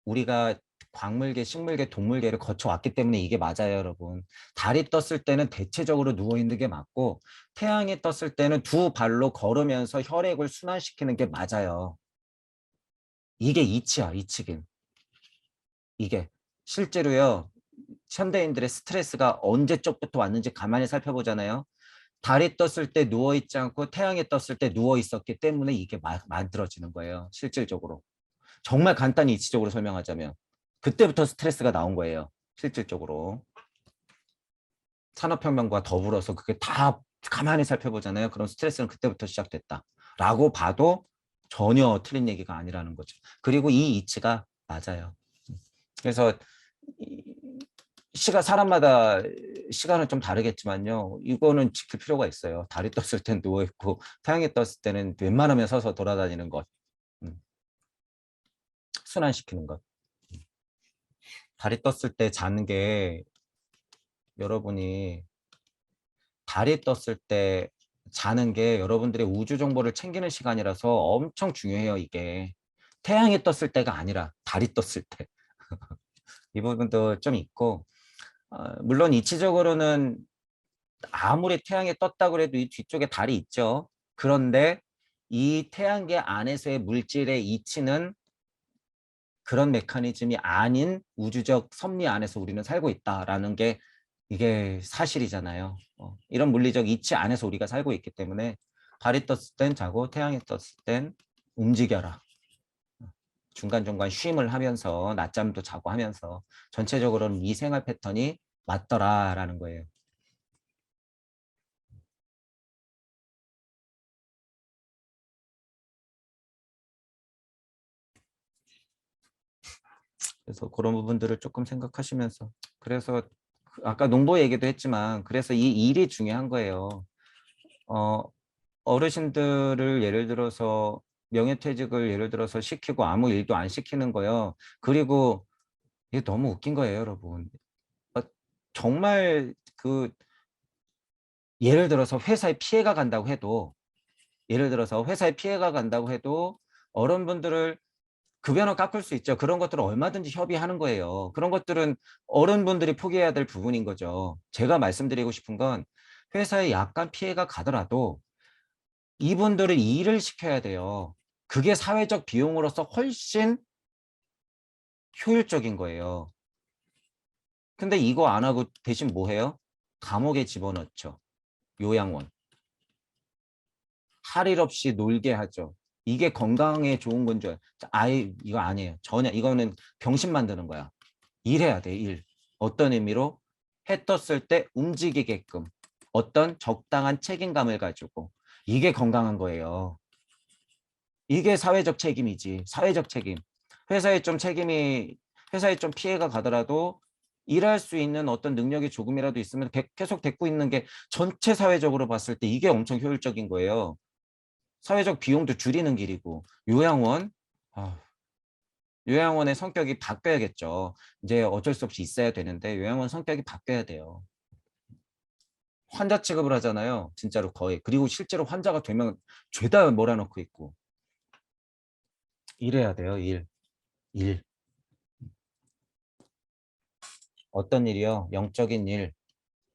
우리가 광물계, 식물계, 동물계를 거쳐왔기 때문에 이게 맞아요, 여러분. 달이 떴을 때는 대체적으로 누워있는 게 맞고 태양이 떴을 때는 두 발로 걸으면서 혈액을 순환시키는 게 맞아요. 이게 이치야, 이치긴. 이게 실제로요. 현대인들의 스트레스가 언제적부터 왔는지 가만히 살펴보잖아요. 달이 떴을 때 누워있지 않고 태양이 떴을 때 누워있었기 때문에 이게 만들어지는 거예요. 실질적으로. 정말 간단히 이치적으로 설명하자면 그때부터 스트레스가 나온 거예요. 실질적으로. 산업혁명과 더불어서 그게 다 가만히 살펴보잖아요. 그런 스트레스는 그때부터 시작됐다. 라고 봐도 전혀 틀린 얘기가 아니라는 거죠. 그리고 이 이치가 맞아요. 그래서 사람마다 시간은 좀 다르겠지만요. 이거는 지킬 필요가 있어요. 달이 떴을 땐 누워있고 태양이 떴을 때는 웬만하면 서서 돌아다니는 것. 음, 순환시키는 것. 달이 떴을 때 자는 게 여러분이 달이 떴을 때 자는 게 여러분들의 우주 정보를 챙기는 시간이라서 엄청 중요해요, 이게. 태양이 떴을 때가 아니라 달이 떴을 때. 이 부분도 좀 있고, 물론 이치적으로는 아무리 태양이 떴다고 해도 이 뒤쪽에 달이 있죠. 그런데 이 태양계 안에서의 물질의 이치는 그런 메커니즘이 아닌 우주적 섭리 안에서 우리는 살고 있다라는 게 이게 사실이잖아요. 이런 물리적 이치 안에서 우리가 살고 있기 때문에 달이 떴을 땐 자고 태양이 떴을 땐 움직여라. 중간중간 쉼을 하면서 낮잠도 자고 하면서 전체적으로는 이 생활 패턴이 맞더라라는 거예요. 그래서 그런 부분들을 조금 생각하시면서 그래서 아까 농부 얘기도 했지만 그래서 이 일이 중요한 거예요. 어, 어르신들을 예를 들어서 명예퇴직을 예를 들어서 시키고 아무 일도 안 시키는 거요. 그리고 이게 너무 웃긴 거예요, 여러분. 어, 정말 예를 들어서 회사에 피해가 간다고 해도 예를 들어서 회사에 피해가 간다고 해도 어른분들을 급여는 깎을 수 있죠. 그런 것들은 얼마든지 협의하는 거예요. 그런 것들은 어른분들이 포기해야 될 부분인 거죠. 제가 말씀드리고 싶은 건 회사에 약간 피해가 가더라도 이분들을 일을 시켜야 돼요. 그게 사회적 비용으로서 훨씬 효율적인 거예요. 근데 이거 안 하고 대신 뭐 해요? 감옥에 집어넣죠. 요양원. 할 일 없이 놀게 하죠. 이게 건강에 좋은 건 줄. 아예 이거 아니에요. 전혀 이거는 병신 만드는 거야. 일해야 돼, 일. 어떤 의미로? 해 떴을 때 움직이게끔. 어떤 적당한 책임감을 가지고. 이게 건강한 거예요. 이게 사회적 책임이지. 사회적 책임. 회사에 좀 책임이, 회사에 좀 피해가 가더라도 일할 수 있는 어떤 능력이 조금이라도 있으면 계속 데리고 있는 게 전체 사회적으로 봤을 때 이게 엄청 효율적인 거예요. 사회적 비용도 줄이는 길이고. 요양원, 아, 요양원의 성격이 바뀌어야겠죠. 이제 어쩔 수 없이 있어야 되는데 요양원 성격이 바뀌어야 돼요. 환자 취급을 하잖아요. 진짜로 거의. 그리고 실제로 환자가 되면 죄다 몰아넣고 있고. 일해야 돼요. 일. 일. 어떤 일이요? 영적인 일,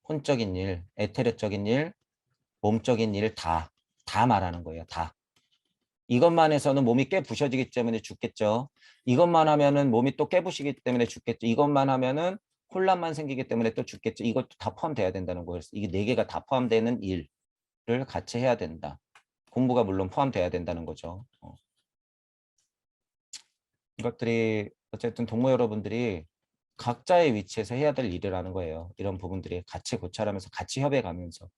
혼적인 일, 에테르적인 일, 몸적인 일 다 말하는 거예요. 다. 이것만 해서는 몸이 깨 부셔지기 때문에 죽겠죠. 이것만 하면은 몸이 또 깨부시기 때문에 죽겠죠. 이것만 하면은 혼란만 생기기 때문에 또 죽겠죠. 이것도 다 포함돼야 된다는 거예요. 이게 네 개가 다 포함되는 일을 같이 해야 된다. 공부가 물론 포함돼야 된다는 거죠. 이것들이 어쨌든 동무 여러분들이 각자의 위치에서 해야 될 일이라는 거예요. 이런 부분들이 같이 고찰하면서 같이 협의해 가면서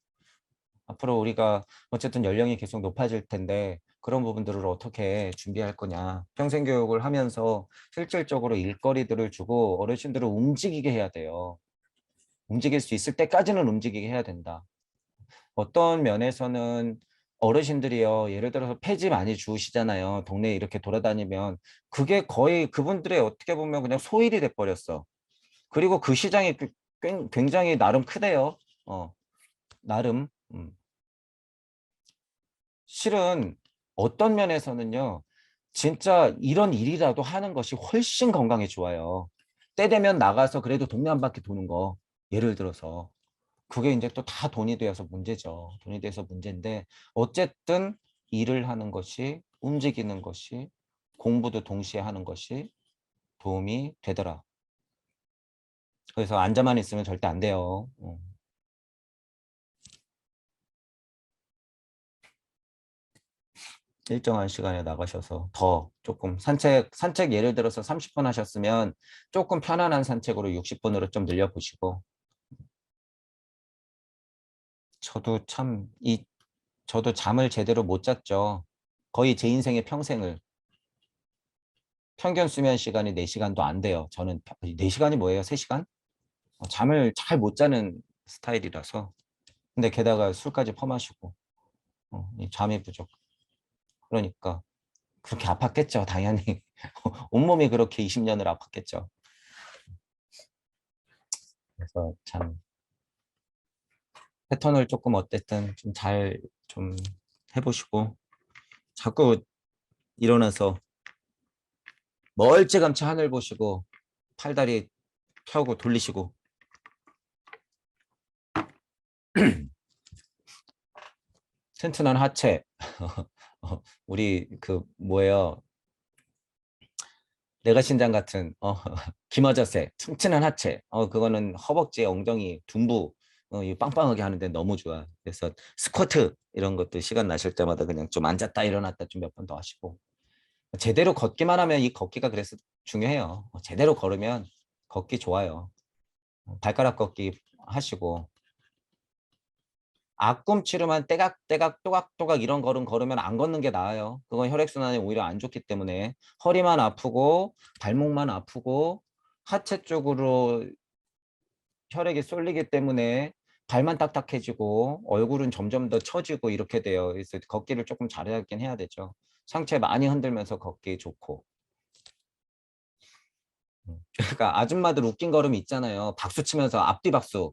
앞으로 우리가 어쨌든 연령이 계속 높아질 텐데 그런 부분들을 어떻게 준비할 거냐. 평생교육을 하면서 실질적으로 일거리들을 주고 어르신들을 움직이게 해야 돼요. 움직일 수 있을 때까지는 움직이게 해야 된다. 어떤 면에서는 어르신들이요. 예를 들어서 폐지 많이 주우시잖아요. 동네에 이렇게 돌아다니면 그게 거의 그분들의 어떻게 보면 그냥 소일이 돼버렸어. 그리고 그 시장이 굉장히 나름 크대요. 나름. 실은 어떤 면에서는요. 진짜 이런 일이라도 하는 것이 훨씬 건강에 좋아요. 때 되면 나가서 그래도 동네 한 바퀴 도는 거. 예를 들어서. 그게 이제 또 다 돈이 되어서 문제죠. 돈이 돼서 문제인데 어쨌든 일을 하는 것이 움직이는 것이 공부도 동시에 하는 것이 도움이 되더라. 그래서 앉아만 있으면 절대 안 돼요. 일정한 시간에 나가셔서 더 조금 산책 예를 들어서 30분 하셨으면 조금 편안한 산책으로 60분으로 좀 늘려보시고 저도 참 저도 잠을 제대로 못 잤죠. 거의 제 인생의 평생을 평균 수면 시간이 4시간도 안 돼요. 저는 4시간이 뭐예요? 3시간? 잠을 잘 못 자는 스타일이라서 근데 게다가 술까지 퍼마시고 이 잠이 부족. 그러니까 그렇게 아팠겠죠. 당연히 온몸이 그렇게 20년을 아팠겠죠. 그래서 참 패턴을 조금 어쨌든 좀 잘 좀 해보시고 자꾸 일어나서 멀찌감치 하늘 보시고 팔다리 펴고 돌리시고 튼튼한 하체 우리 그 뭐예요 내가 신장 같은 기마자세 튼튼한 하체 그거는 허벅지 엉덩이 둔부 이 빵빵하게 하는데 너무 좋아 그래서 스쿼트 이런 것도 시간 나실 때마다 그냥 좀 앉았다 일어났다 좀 몇 번 더 하시고 제대로 걷기만 하면 이 걷기가 그래서 중요해요. 제대로 걸으면 걷기 좋아요. 발가락 걷기 하시고 앞꿈치로만 떼각떼각 또각또각 이런 걸음 걸으면 안 걷는 게 나아요. 그건 혈액순환에 오히려 안 좋기 때문에 허리만 아프고 발목만 아프고 하체 쪽으로 혈액이 쏠리기 때문에 발만 딱딱해지고 얼굴은 점점 더 처지고 이렇게 돼요. 그래서 걷기를 조금 잘하긴 해야 되죠. 상체 많이 흔들면서 걷기 좋고. 그러니까 아줌마들 웃긴 걸음 있잖아요. 박수 치면서 앞뒤 박수.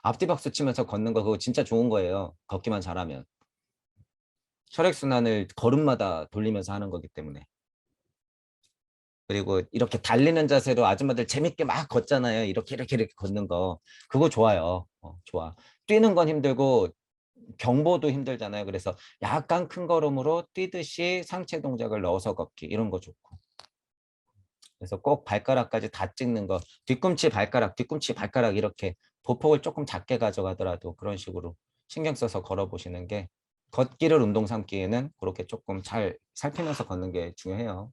앞뒤 박수 치면서 걷는 거 그거 진짜 좋은 거예요. 걷기만 잘하면. 혈액순환을 걸음마다 돌리면서 하는 거기 때문에. 그리고 이렇게 달리는 자세로 아줌마들 재밌게 막 걷잖아요. 이렇게 걷는 거. 그거 좋아요. 좋아. 뛰는 건 힘들고 경보도 힘들잖아요. 그래서 약간 큰 걸음으로 뛰듯이 상체 동작을 넣어서 걷기 이런 거 좋고. 그래서 꼭 발가락까지 다 찍는 거 뒤꿈치 발가락 이렇게 보폭을 조금 작게 가져가더라도 그런 식으로 신경 써서 걸어보시는 게 걷기를 운동 삼기에는 그렇게 조금 잘 살피면서 걷는 게 중요해요.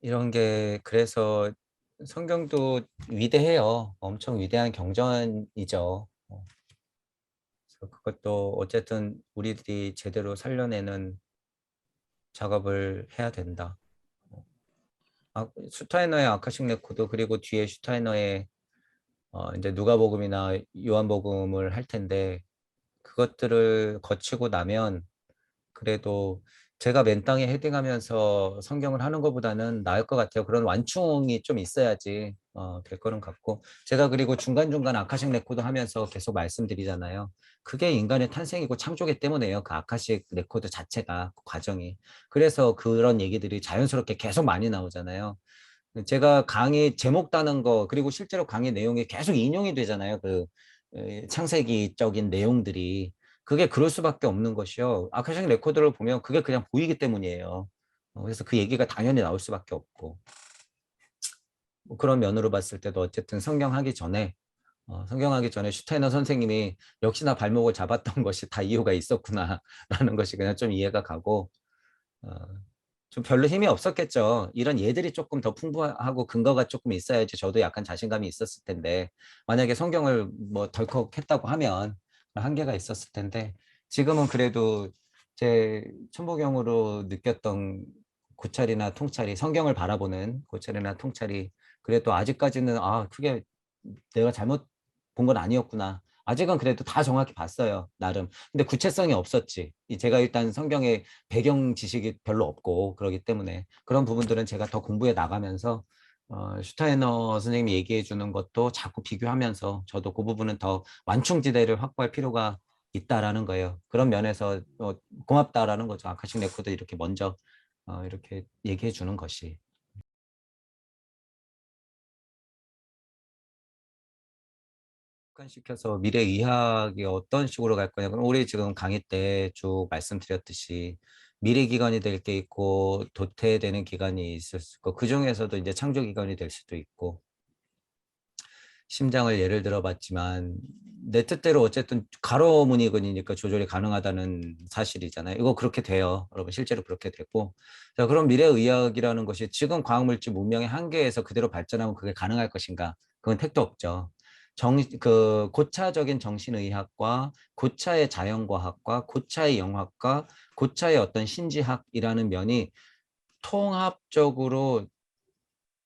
이런 게 그래서 성경도 위대해요. 엄청 위대한 경전이죠. 그래서 그것도 어쨌든 우리들이 제대로 살려내는 작업을 해야 된다. 슈타이너의 아카식 레코드 그리고 뒤에 슈타이너의 이제 누가복음이나 요한복음을 할 텐데 그것들을 거치고 나면 그래도 제가 맨 땅에 헤딩하면서 성경을 하는 것보다는 나을 것 같아요. 그런 완충이 좀 있어야지 될 거는 같고, 제가 그리고 중간중간 아카식 레코드 하면서 계속 말씀드리잖아요. 그게 인간의 탄생이고 창조기 때문에요. 그 아카식 레코드 자체가, 그 과정이. 그래서 그런 얘기들이 자연스럽게 계속 많이 나오잖아요. 제가 강의 제목 따는 거, 그리고 실제로 강의 내용이 계속 인용이 되잖아요. 그 창세기적인 내용들이. 그게 그럴 수밖에 없는 것이요. 아카식 레코드를 보면 그게 그냥 보이기 때문이에요. 그래서 그 얘기가 당연히 나올 수밖에 없고. 뭐 그런 면으로 봤을 때도 어쨌든 성경하기 전에, 성경하기 전에 슈타이너 선생님이 역시나 발목을 잡았던 것이 다 이유가 있었구나라는 것이 그냥 좀 이해가 가고, 어, 좀 별로 힘이 없었겠죠. 이런 예들이 조금 더 풍부하고 근거가 조금 있어야지 저도 약간 자신감이 있었을 텐데, 만약에 성경을 뭐 덜컥 했다고 하면 한계가 있었을 텐데, 지금은 그래도 제 천부경으로 느꼈던 고찰이나 통찰이, 성경을 바라보는 고찰이나 통찰이 그래도 아직까지는 크게 내가 잘못 본 건 아니었구나. 아직은 그래도 다 정확히 봤어요, 나름. 근데 구체성이 없었지. 제가 일단 성경의 배경 지식이 별로 없고 그러기 때문에 그런 부분들은 제가 더 공부해 나가면서 슈타이너 선생님이 얘기해 주는 것도 자꾸 비교하면서 저도 그 부분은 더 완충지대를 확보할 필요가 있다라는 거예요. 그런 면에서 고맙다라는 거죠. 아카식 레코드 이렇게 먼저 이렇게 얘기해 주는 것이. 시켜서 미래의학이 어떤 식으로 갈 거냐면, 우리 지금 강의 때 쭉 말씀드렸듯이 미래 기관이 될 게 있고 도태되는 기관이 있을 수 있고, 그 중에서도 이제 창조 기관이 될 수도 있고, 심장을 예를 들어 봤지만 내 뜻대로 어쨌든 가로무늬근이니까 조절이 가능하다는 사실이잖아요. 이거 그렇게 돼요. 여러분 실제로 그렇게 되고. 자, 그럼 미래의학이라는 것이 지금 과학물질 문명의 한계에서 그대로 발전하면 그게 가능할 것인가? 그건 택도 없죠. 그 고차적인 정신의학과 고차의 자연과학과 고차의 영학과 고차의 어떤 신지학이라는 면이 통합적으로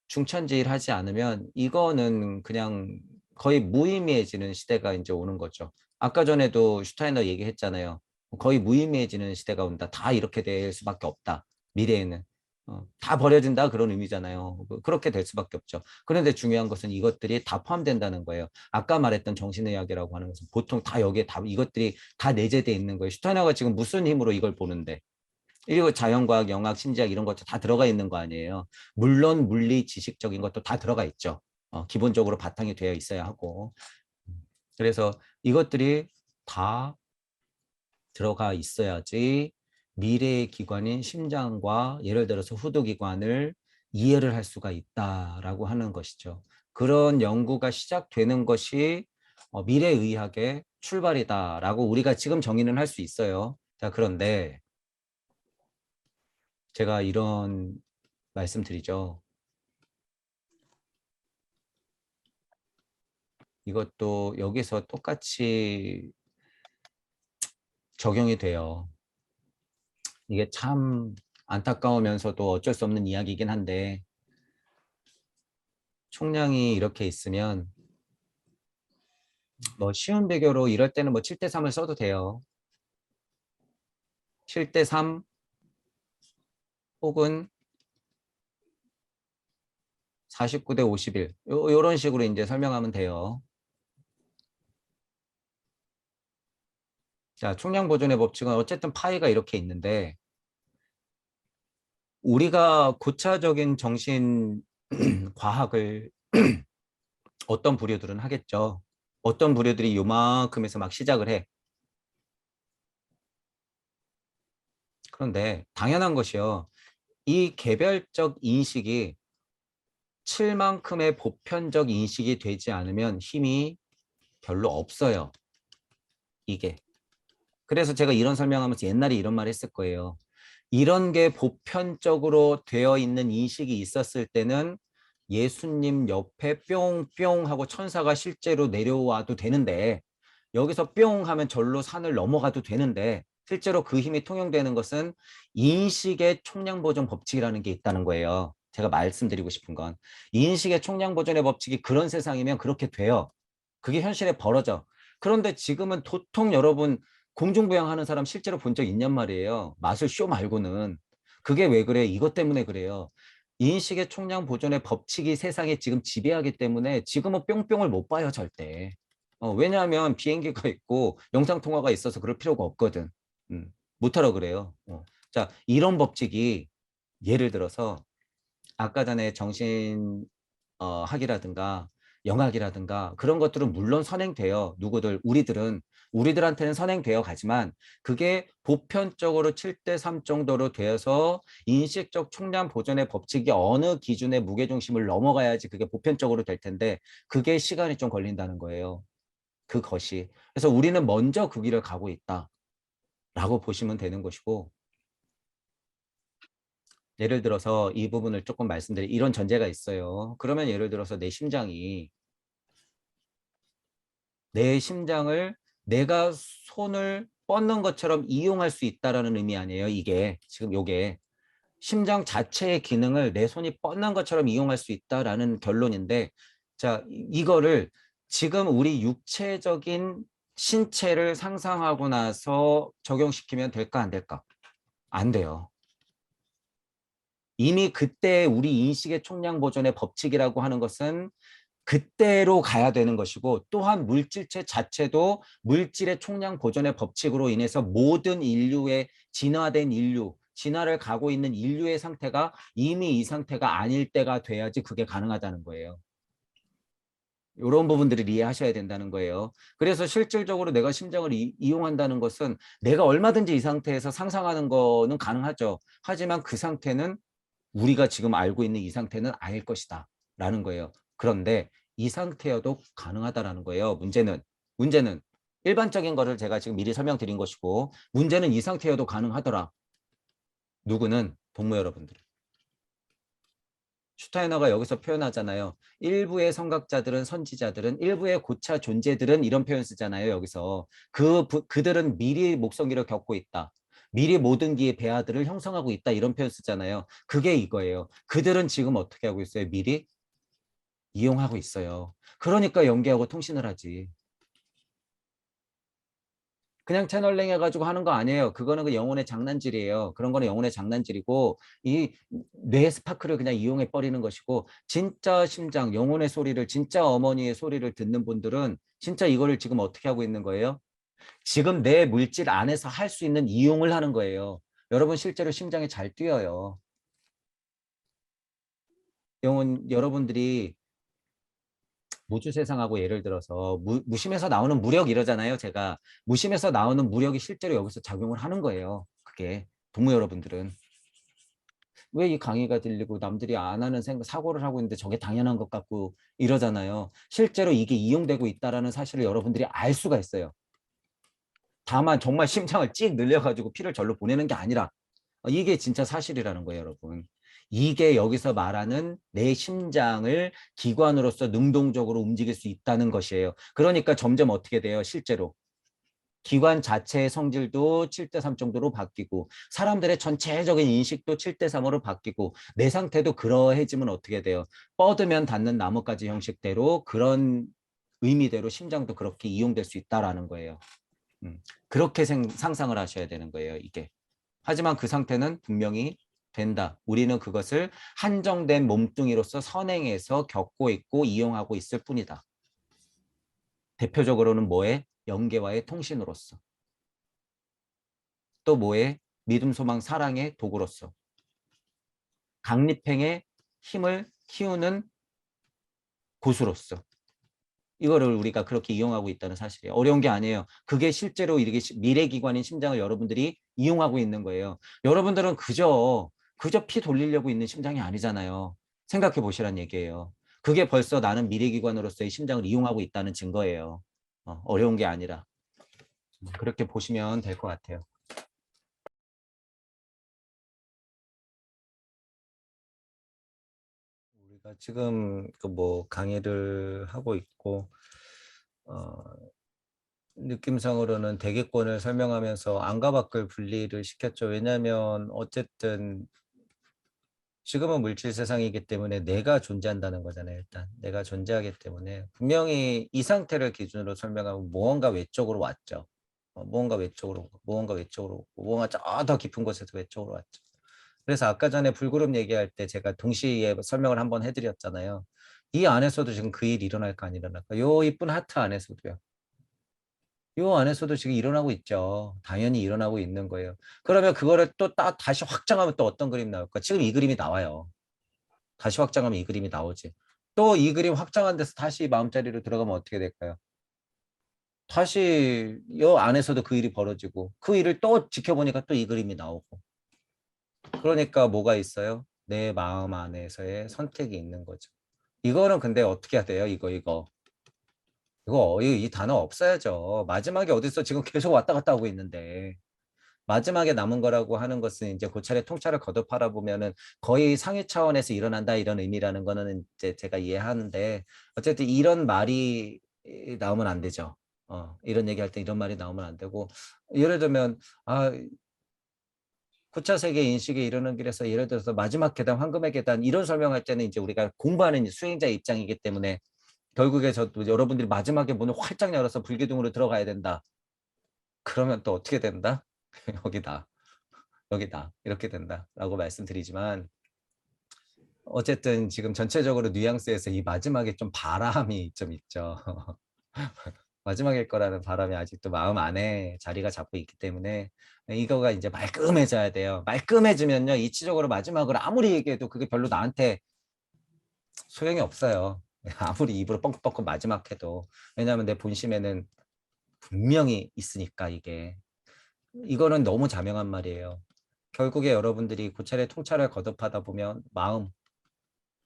중천지일하지 않으면 이거는 그냥 거의 무의미해지는 시대가 이제 오는 거죠. 아까 전에도 슈타이너 얘기했잖아요. 거의 무의미해지는 시대가 온다. 다 이렇게 될 수밖에 없다. 미래에는. 다 버려진다 그런 의미잖아요. 그렇게 될 수밖에 없죠. 그런데 중요한 것은 이것들이 다 포함된다는 거예요. 아까 말했던 정신의학이라고 하는 것은 보통 다 여기에 다 이것들이 다 내재되어 있는 거예요. 슈타이너가 지금 무슨 힘으로 이걸 보는데. 그리고 자연과학, 영학, 심리학 이런 것도 다 들어가 있는 거 아니에요. 물론 물리 지식적인 것도 다 들어가 있죠. 기본적으로 바탕이 되어 있어야 하고. 그래서 이것들이 다 들어가 있어야지 미래의 기관인 심장과 예를 들어서 후두기관을 이해를 할 수가 있다라고 하는 것이죠. 그런 연구가 시작되는 것이 미래의학의 출발이다라고 우리가 지금 정의는 할 수 있어요. 자, 그런데 제가 이런 말씀드리죠. 이것도 여기서 똑같이 적용이 돼요. 이게 참 안타까우면서도 어쩔 수 없는 이야기이긴 한데, 총량이 이렇게 있으면 뭐 쉬운 비교로 이럴 때는 뭐 7대 3을 써도 돼요. 7대 3 혹은 49대 51 요런 식으로 이제 설명하면 돼요. 자, 총량 보존의 법칙은 어쨌든 파이가 이렇게 있는데, 우리가 고차적인 정신 과학을 어떤 부류들은 하겠죠. 어떤 부류들이 요만큼에서 막 시작을 해. 그런데 당연한 것이요. 이 개별적 인식이 7만큼의 보편적 인식이 되지 않으면 힘이 별로 없어요. 이게. 그래서 제가 이런 설명하면서 옛날에 이런 말 했을 거예요. 이런 게 보편적으로 되어 있는 인식이 있었을 때는 예수님 옆에 뿅뿅 하고 천사가 실제로 내려와도 되는데, 여기서 뿅 하면 절로 산을 넘어가도 되는데, 실제로 그 힘이 통용되는 것은 인식의 총량 보존 법칙이라는 게 있다는 거예요. 제가 말씀드리고 싶은 건 인식의 총량 보존의 법칙이 그런 세상이면 그렇게 돼요. 그게 현실에 벌어져. 그런데 지금은 도통 여러분 공중부양하는 사람 실제로 본 적 있냔 말이에요. 마술 쇼 말고는. 그게 왜 그래? 이것 때문에 그래요. 인식의 총량 보존의 법칙이 세상에 지금 지배하기 때문에 지금은 뿅뿅을 못 봐요, 절대. 왜냐하면 비행기가 있고 영상통화가 있어서 그럴 필요가 없거든. 못하라 그래요. 자, 이런 법칙이 예를 들어서 아까 전에 정신 학이라든가 영학이라든가 그런 것들은 물론 선행돼요. 누구들 우리들한테는 선행되어 가지만 그게 보편적으로 7대3 정도로 되어서 인식적 총량 보존의 법칙이 어느 기준의 무게중심을 넘어가야지 그게 보편적으로 될 텐데 그게 시간이 좀 걸린다는 거예요. 그것이. 그래서 우리는 먼저 그 길을 가고 있다라고 보시면 되는 것이고 예를 들어서 이 부분을 조금 말씀드리 이런 전제가 있어요. 그러면 예를 들어서 내 심장을 내가 손을 뻗는 것처럼 이용할 수 있다라는 의미 아니에요. 이게 지금 요게 심장 자체의 기능을 내 손이 뻗는 것처럼 이용할 수 있다라는 결론인데 자 이거를 지금 우리 육체적인 신체를 상상하고 나서 적용시키면 될까 안 될까? 안 돼요. 이미 그때 우리 인식의 총량 보존의 법칙이라고 하는 것은 그때로 가야 되는 것이고 또한 물질체 자체도 물질의 총량 보존의 법칙으로 인해서 모든 인류의 진화된 인류, 진화를 가고 있는 인류의 상태가 이미 이 상태가 아닐 때가 돼야지 그게 가능하다는 거예요. 이런 부분들을 이해하셔야 된다는 거예요. 그래서 실질적으로 내가 심장을 이용한다는 것은 내가 얼마든지 이 상태에서 상상하는 거는 가능하죠. 하지만 그 상태는 우리가 지금 알고 있는 이 상태는 아닐 것이다 라는 거예요. 그런데 이 상태여도 가능하다라는 거예요. 문제는 일반적인 거를 제가 지금 미리 설명드린 것이고 문제는 이 상태여도 가능하더라. 누구는 동무 여러분들. 슈타이너가 여기서 표현하잖아요. 일부의 선각자들은 선지자들은 일부의 고차 존재들은 이런 표현 쓰잖아요. 여기서 그들은 미리 목성기를 겪고 있다. 미리 모든 기의 배아들을 형성하고 있다. 이런 표현 쓰잖아요. 그게 이거예요. 그들은 지금 어떻게 하고 있어요? 미리 이용하고 있어요. 그러니까 연기하고 통신을 하지. 그냥 채널링 해가지고 하는 거 아니에요. 그거는 그 영혼의 장난질이에요. 그런 거는 영혼의 장난질이고 이 뇌 스파크를 그냥 이용해 버리는 것이고 진짜 심장, 영혼의 소리를 진짜 어머니의 소리를 듣는 분들은 진짜 이거를 지금 어떻게 하고 있는 거예요? 지금 내 물질 안에서 할 수 있는 이용을 하는 거예요. 여러분 실제로 심장이 잘 뛰어요. 여러분들이 무주세상하고 예를 들어서 무심에서 나오는 무력 이러잖아요. 제가 무심에서 나오는 무력이 실제로 여기서 작용을 하는 거예요. 그게 동무 여러분들은 왜 이 강의가 들리고 남들이 안 하는 사고를 하고 있는데 저게 당연한 것 같고 이러잖아요. 실제로 이게 이용되고 있다라는 사실을 여러분들이 알 수가 있어요. 다만 정말 심장을 찍 늘려가지고 피를 절로 보내는 게 아니라 이게 진짜 사실이라는 거예요, 여러분. 이게 여기서 말하는 내 심장을 기관으로서 능동적으로 움직일 수 있다는 것이에요. 그러니까 점점 어떻게 돼요, 실제로. 기관 자체의 성질도 7대3 정도로 바뀌고 사람들의 전체적인 인식도 7대3으로 바뀌고 내 상태도 그러해지면 어떻게 돼요? 뻗으면 닿는 나뭇가지 형식대로 그런 의미대로 심장도 그렇게 이용될 수 있다라는 거예요. 그렇게 상상을 하셔야 되는 거예요, 이게. 하지만 그 상태는 분명히 된다. 우리는 그것을 한정된 몸뚱이로서 선행해서 겪고 있고 이용하고 있을 뿐이다. 대표적으로는 뭐에? 영계와의 통신으로서. 또 뭐에? 믿음, 소망, 사랑의 도구로서. 강립행의 힘을 키우는 고수로서. 이거를 우리가 그렇게 이용하고 있다는 사실이에요. 어려운 게 아니에요. 그게 실제로 이렇게 미래기관인 심장을 여러분들이 이용하고 있는 거예요. 여러분들은 그저 피 돌리려고 있는 심장이 아니잖아요. 생각해 보시란 얘기예요. 그게 벌써 나는 미래기관으로서의 심장을 이용하고 있다는 증거예요. 어려운 게 아니라. 그렇게 보시면 될 것 같아요. 우리가 지금 그 뭐 강의를 하고 있고 어, 느낌상으로는 대기권을 설명하면서 안과 밖을 분리를 시켰죠. 왜냐하면 어쨌든 지금은 물질 세상이기 때문에 내가 존재한다는 거잖아요. 일단 내가 존재하기 때문에 분명히 이 상태를 기준으로 설명하면 무언가 외적으로 왔죠. 무언가 외적으로, 무언가 저 더 깊은 곳에서 외적으로 왔죠. 그래서 아까 전에 불구름 얘기할 때 제가 동시에 설명을 한번 해드렸잖아요. 이 안에서도 지금 그 일이 일어날까 안 일어날까? 요 이쁜 하트 안에서도요. 요 안에서도 지금 일어나고 있죠. 당연히 일어나고 있는 거예요. 그러면 그거를 또 다시 확장하면 또 어떤 그림 나올까? 지금 이 그림이 나와요. 다시 확장하면 이 그림이 나오지. 또 이 그림 확장한 데서 다시 마음자리로 들어가면 어떻게 될까요? 다시 요 안에서도 그 일이 벌어지고 그 일을 또 지켜보니까 또 이 그림이 나오고. 그러니까 뭐가 있어요? 내 마음 안에서의 선택이 있는 거죠. 이거는 근데 어떻게 해야 돼요? 이 단어 없어야죠. 마지막에 어디서 지금 계속 왔다 갔다 하고 있는데. 마지막에 남은 거라고 하는 것은 이제 고찰의 통찰을 거듭하다 보면은 거의 상위 차원에서 일어난다 이런 의미라는 거는 이제 제가 이해하는데 어쨌든 이런 말이 나오면 안 되죠. 이런 얘기할 때 이런 말이 나오면 안 되고 예를 들면 고차 세계 인식에 이르는 길에서 예를 들어서 마지막 계단 황금의 계단 이런 설명할 때는 이제 우리가 공부하는 수행자 입장이기 때문에 결국에 저도 여러분들이 마지막에 문을 활짝 열어서 불기둥으로 들어가야 된다. 그러면 또 어떻게 된다? 여기다. 여기다 이렇게 된다라고 말씀드리지만 어쨌든 지금 전체적으로 뉘앙스에서 이 마지막에 좀 바람이 좀 있죠. 마지막일 거라는 바람이 아직도 마음 안에 자리가 잡고 있기 때문에 이거가 이제 말끔해져야 돼요. 말끔해지면요 이치적으로 마지막을 아무리 얘기해도 그게 별로 나한테 소용이 없어요. 아무리 입으로 뻥긋뻥긋 마지막 해도 왜냐하면 내 본심에는 분명히 있으니까 이거는 너무 자명한 말이에요. 결국에 여러분들이 고찰의 통찰을 거듭하다 보면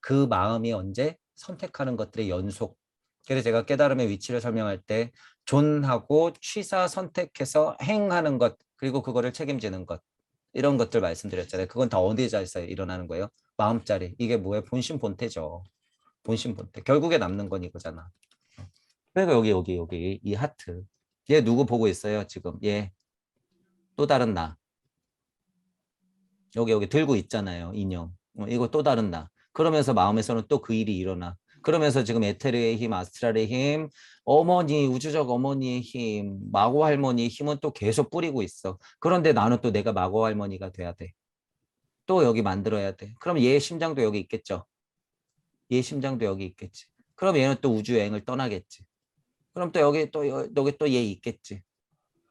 그 마음이 언제 선택하는 것들의 연속. 그래서 제가 깨달음의 위치를 설명할 때 존하고 취사 선택해서 행하는 것 그리고 그거를 책임지는 것 이런 것들 말씀드렸잖아요. 그건 다 어디에서 일어나는 거예요? 마음자리. 이게 뭐예요? 본심 본태죠. 본심 본태. 결국에 남는 건 이거잖아. 그리고 여기 이 하트. 얘 누구 보고 있어요? 지금 얘 또 다른 나. 여기 들고 있잖아요. 인형. 이거 또 다른 나. 그러면서 마음에서는 또 그 일이 일어나. 그러면서 지금 에테르의 힘, 아스트랄의 힘, 어머니, 우주적 어머니의 힘, 마고 할머니의 힘은 또 계속 뿌리고 있어. 그런데 나는 또 내가 마고 할머니가 돼야 돼. 또 여기 만들어야 돼. 그럼 얘 심장도 여기 있겠죠. 얘 심장도 여기 있겠지. 그럼 얘는 또 우주 여행을 떠나겠지. 그럼 또 여기 또 얘 있겠지.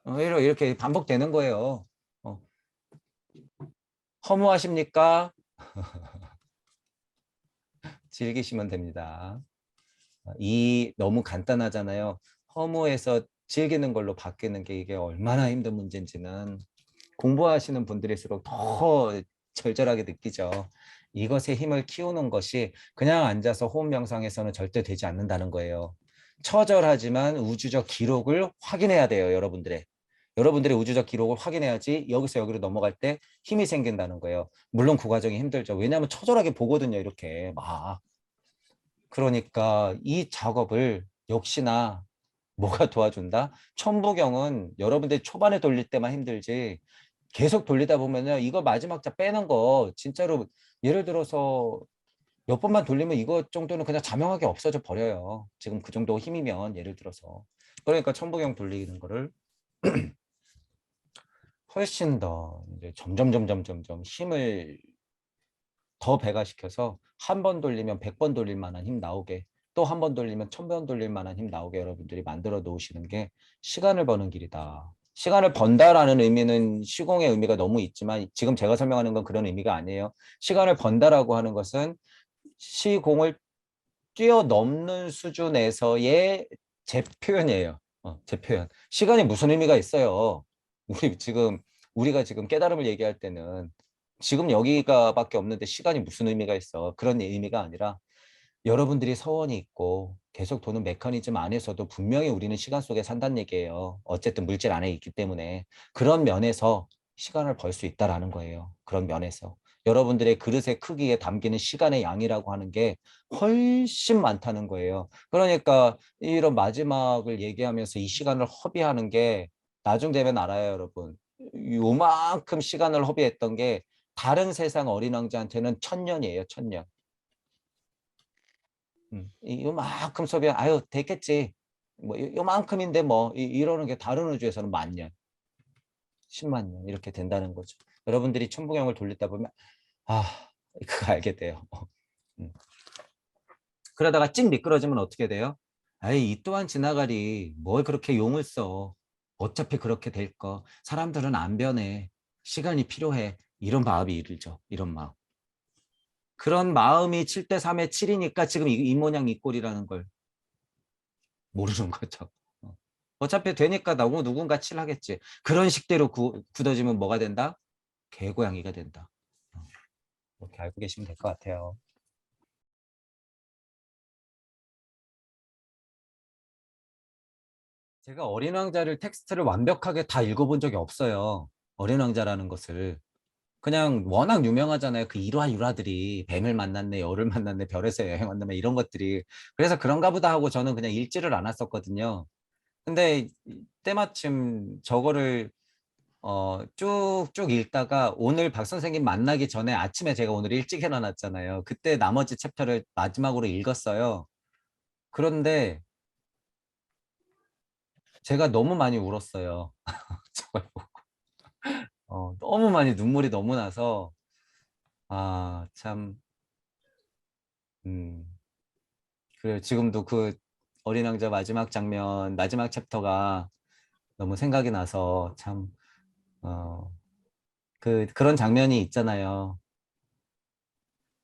이렇게 반복되는 거예요. 어. 허무하십니까? 즐기시면 됩니다. 이 너무 간단하잖아요. 허무해서 즐기는 걸로 바뀌는 게 이게 얼마나 힘든 문제인지는 공부하시는 분들일수록 더 절절하게 느끼죠. 이것의 힘을 키우는 것이 그냥 앉아서 호흡 명상에서는 절대 되지 않는다는 거예요. 처절하지만 우주적 기록을 확인해야 돼요, 여러분들의 우주적 기록을 확인해야지 여기서 여기로 넘어갈 때 힘이 생긴다는 거예요. 물론 그 과정이 힘들죠. 왜냐하면 처절하게 보거든요, 이렇게 막. 그러니까 이 작업을 역시나 뭐가 도와준다? 천부경은 여러분들이 초반에 돌릴 때만 힘들지 계속 돌리다 보면요. 이거 마지막 자 빼는 거 진짜로 예를 들어서 몇 번만 돌리면 이거 정도는 그냥 자명하게 없어져 버려요. 지금 그 정도 힘이면 예를 들어서. 그러니까 천부경 돌리는 거를 훨씬 더 이제 점점 힘을 더 배가시켜서 한 번 돌리면 100번 돌릴 만한 힘 나오게 또 한 번 돌리면 1000번 돌릴 만한 힘 나오게 여러분들이 만들어 놓으시는 게 시간을 버는 길이다. 시간을 번다라는 의미는 시공의 의미가 너무 있지만 지금 제가 설명하는 건 그런 의미가 아니에요. 시간을 번다라고 하는 것은 시공을 뛰어넘는 수준에서의 제 표현이에요. 제 표현. 시간이 무슨 의미가 있어요? 우리가 지금 깨달음을 얘기할 때는 지금 여기가밖에 없는데 시간이 무슨 의미가 있어? 그런 의미가 아니라 여러분들이 서원이 있고 계속 도는 메커니즘 안에서도 분명히 우리는 시간 속에 산다는 얘기예요. 어쨌든 물질 안에 있기 때문에 그런 면에서 시간을 벌 수 있다라는 거예요. 그런 면에서 여러분들의 그릇의 크기에 담기는 시간의 양이라고 하는 게 훨씬 많다는 거예요. 그러니까 이런 마지막을 얘기하면서 이 시간을 허비하는 게 나중 되면 알아요, 여러분. 요만큼 시간을 허비했던 게 다른 세상 어린 왕자한테는 1000년이에요. 1000년. 요만큼 소비 아유 됐겠지. 뭐 요만큼인데 뭐 이러는 게 다른 우주에서는 만년, 10만 년 이렇게 된다는 거죠. 여러분들이 천부경을 돌리다 보면 아 그거 알게 돼요. 음. 그러다가 찡 미끄러지면 어떻게 돼요? 아이 이 또한 지나가리 뭘 그렇게 용을 써. 어차피 그렇게 될 거. 사람들은 안 변해. 시간이 필요해. 이런 마음이 일죠. 이런 마음. 그런 마음이 7대 3의 7이니까 지금 이 모양 이 꼴이라는 걸 모르는 거죠. 어차피 되니까 나고 누군가 칠하겠지. 그런 식대로 굳어지면 뭐가 된다? 개고양이가 된다. 이렇게 알고 계시면 될 것 같아요. 제가 어린 왕자를 텍스트를 완벽하게 다 읽어본 적이 없어요. 어린 왕자라는 것을. 그냥 워낙 유명하잖아요. 그 일화 유라들이 뱀을 만났네, 여를 만났네, 별에서 여행 왔네, 뭐 이런 것들이. 그래서 그런가 보다 하고 저는 그냥 읽지를 않았었거든요. 근데 때마침 저거를 쭉쭉 읽다가 오늘 박 선생님 만나기 전에 아침에 제가 오늘 일찍 일어났잖아요. 그때 나머지 챕터를 마지막으로 읽었어요. 그런데 제가 너무 많이 울었어요. 저걸 보고. 너무 많이 눈물이 너무 나서 아, 참 음, 그래요. 지금도 그 어린 왕자 마지막 장면, 마지막 챕터가 너무 생각이 나서 참 그런 장면이 있잖아요.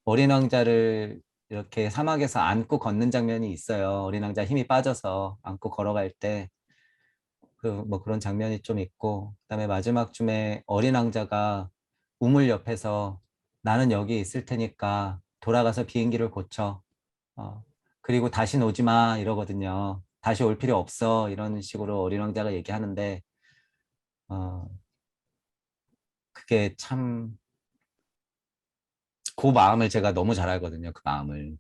어린 왕자를 이렇게 사막에서 안고 걷는 장면이 있어요. 어린 왕자 힘이 빠져서 안고 걸어갈 때 뭐 그런 장면이 좀 있고 그다음에 마지막 쯤에 어린 왕자가 우물 옆에서 나는 여기 있을 테니까 돌아가서 비행기를 고쳐. 그리고 다시 오지 마 이러거든요. 다시 올 필요 없어 이런 식으로 어린 왕자가 얘기하는데 어, 그게 참 그 마음을 제가 너무 잘 알거든요. 그 마음을.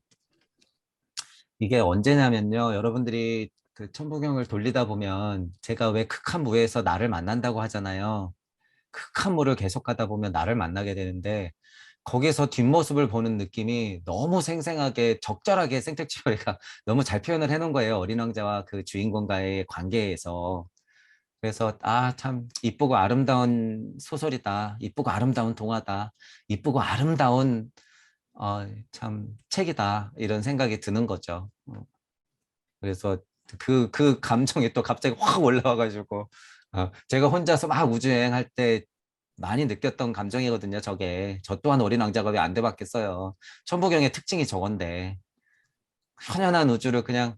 이게 언제냐면요. 여러분들이 그 천부경을 돌리다 보면 제가 왜 극한 무에서 나를 만난다고 하잖아요. 극한 무를 계속 가다 보면 나를 만나게 되는데 거기서 뒷모습을 보는 느낌이 너무 생생하게 적절하게 생택지어리가 너무 잘 표현을 해놓은 거예요. 어린 왕자와 그 주인공과의 관계에서. 그래서 아, 참 이쁘고 아름다운 소설이다. 이쁘고 아름다운 동화다. 이쁘고 아름다운 참 책이다. 이런 생각이 드는 거죠. 그래서 그 감정이 또 갑자기 확 올라와가지고 제가 혼자서 막 우주여행할 때 많이 느꼈던 감정이거든요. 저게 저 또한 어린 왕자가 왜 안 돼봤겠어요. 천부경의 특징이 저건데 현현한 우주를 그냥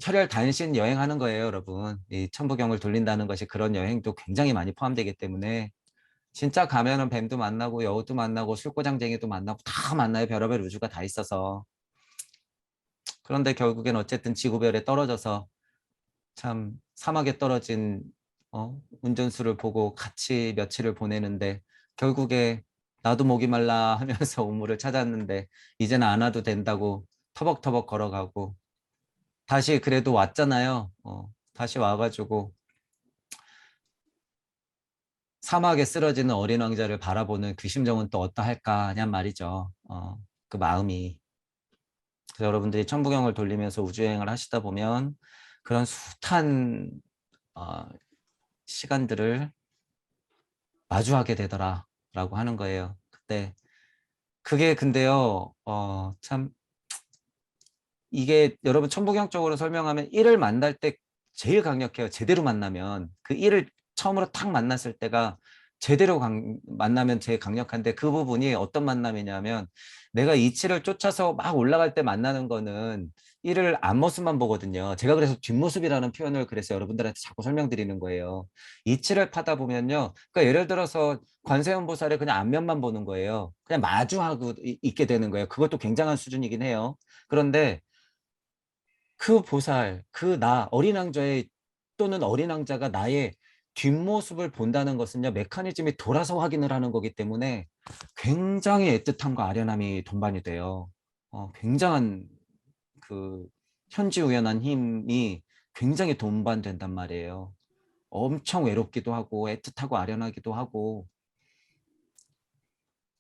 혈혈 단신 여행하는 거예요, 여러분. 이 천부경을 돌린다는 것이 그런 여행도 굉장히 많이 포함되기 때문에 진짜 가면은 뱀도 만나고 여우도 만나고 술고장쟁이도 만나고 다 만나요. 별의별 우주가 다 있어서. 그런데 결국엔 어쨌든 지구별에 떨어져서 참 사막에 떨어진 운전수를 보고 같이 며칠을 보내는데 결국에 나도 목이 말라 하면서 우물을 찾았는데 이제는 안 와도 된다고 터벅터벅 걸어가고 다시 그래도 왔잖아요. 다시 와가지고 사막에 쓰러지는 어린 왕자를 바라보는 그 심정은 또 어떠할까 하냔 말이죠. 그 마음이. 그래서 여러분들이 천부경을 돌리면서 우주여행을 하시다 보면 그런 숱한 어, 시간들을 마주하게 되더라라고 하는 거예요. 그때 그게 근데요, 참 이게 여러분 천부경적으로 설명하면 일을 만날 때 제일 강력해요. 제대로 만나면 그 일을 처음으로 탁 만났을 때가 제대로 만나면 제일 강력한데 그 부분이 어떤 만남이냐면 내가 이치를 쫓아서 막 올라갈 때 만나는 거는 일을 앞모습만 보거든요. 제가 그래서 뒷모습이라는 표현을 그래서 여러분들한테 자꾸 설명드리는 거예요. 이치를 파다 보면요. 그러니까 예를 들어서 관세음 보살을 그냥 앞면만 보는 거예요. 그냥 마주하고 있게 되는 거예요. 그것도 굉장한 수준이긴 해요. 그런데 그 보살, 그 나, 어린 왕자의 또는 어린 왕자가 나의 뒷모습을 본다는 것은요, 메커니즘이 돌아서 확인을 하는 거기 때문에 굉장히 애틋함과 아련함이 동반이 돼요. 굉장한 그 현지우연한 힘이 굉장히 동반된단 말이에요. 엄청 외롭기도 하고 애틋하고 아련하기도 하고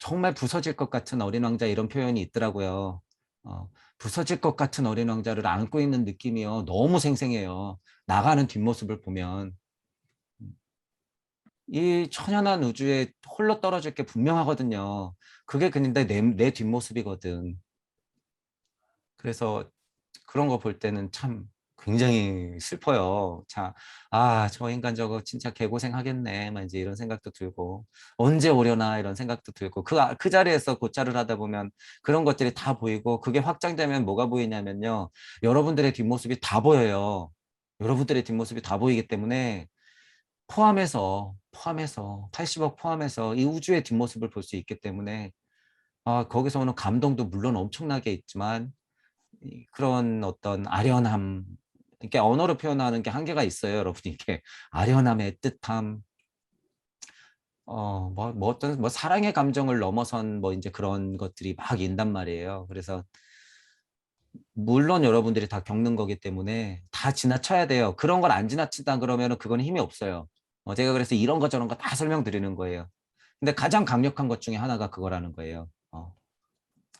정말 부서질 것 같은 어린 왕자 이런 표현이 있더라고요. 부서질 것 같은 어린 왕자를 안고 있는 느낌이요. 너무 생생해요. 나가는 뒷모습을 보면. 이 천연한 우주에 홀로 떨어질 게 분명하거든요. 그게 근데 내 뒷모습이거든. 그래서 그런 거 볼 때는 참 굉장히 슬퍼요. 자, 저 인간 저거 진짜 개고생 하겠네. 막 이제 이런 생각도 들고, 언제 오려나 이런 생각도 들고, 그 자리에서 고찰을 하다 보면 그런 것들이 다 보이고, 그게 확장되면 뭐가 보이냐면요. 여러분들의 뒷모습이 다 보여요. 여러분들의 뒷모습이 다 보이기 때문에 포함해서 80억 포함해서 이 우주의 뒷모습을 볼 수 있기 때문에 거기서 오는 감동도 물론 엄청나게 있지만 그런 어떤 아련함, 이렇게 언어로 표현하는 게 한계가 있어요, 여러분. 이게 아련함의 뜻함, 어떤 뭐 사랑의 감정을 넘어선 뭐 이제 그런 것들이 막 인단 말이에요. 그래서 물론 여러분들이 다 겪는 거기 때문에 다 지나쳐야 돼요. 그런 걸 안 지나친다 그러면은 그건 힘이 없어요. 제가 그래서 이런 거 저런 거 다 설명드리는 거예요. 근데 가장 강력한 것 중에 하나가 그거라는 거예요.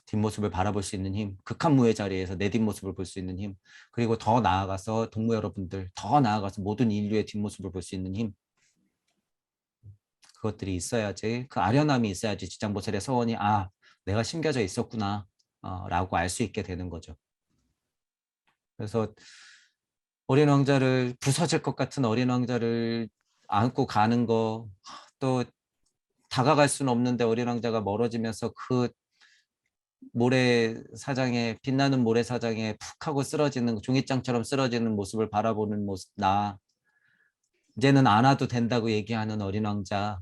뒷모습을 바라볼 수 있는 힘, 극한무의 자리에서 내 뒷모습을 볼 수 있는 힘, 그리고 더 나아가서 동무 여러분들, 더 나아가서 모든 인류의 뒷모습을 볼 수 있는 힘, 그것들이 있어야지, 그 아련함이 있어야지 지장보살의 서원이 내가 심겨져 있었구나 라고 알 수 있게 되는 거죠. 그래서 어린 왕자를, 부서질 것 같은 어린 왕자를 안고 가는 거, 또 다가갈 수는 없는데 어린 왕자가 멀어지면서 그 모래사장에, 빛나는 모래사장에 푹 하고 쓰러지는, 종이장처럼 쓰러지는 모습을 바라보는 모습, 이제는 안 와도 된다고 얘기하는 어린 왕자.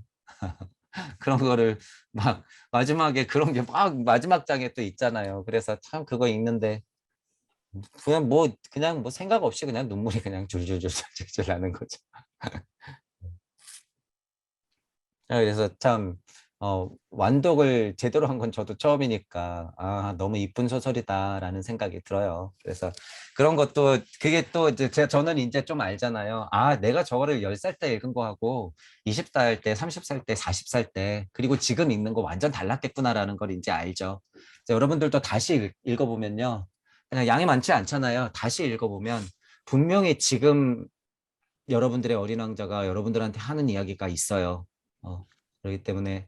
그런 거를 막 마지막에 그런 게 막 마지막 장에 또 있잖아요. 그래서 참 그거 읽는데 그냥 뭐 생각 없이 그냥 눈물이 그냥 줄줄줄줄줄 나는 거죠. 그래서 참 완독을 제대로 한 건 저도 처음이니까 너무 이쁜 소설이다라는 생각이 들어요. 그래서 그런 것도 그게 또 이제 저는 이제 좀 알잖아요. 내가 저거를 10살 때 읽은 거하고 20살 때, 30살 때, 40살 때 그리고 지금 읽는 거 완전 달랐겠구나라는 걸 이제 알죠. 그래서 여러분들도 다시 읽어보면요. 그냥 양이 많지 않잖아요. 다시 읽어보면 분명히 지금 여러분들의 어린 왕자가 여러분들한테 하는 이야기가 있어요. 그렇기 때문에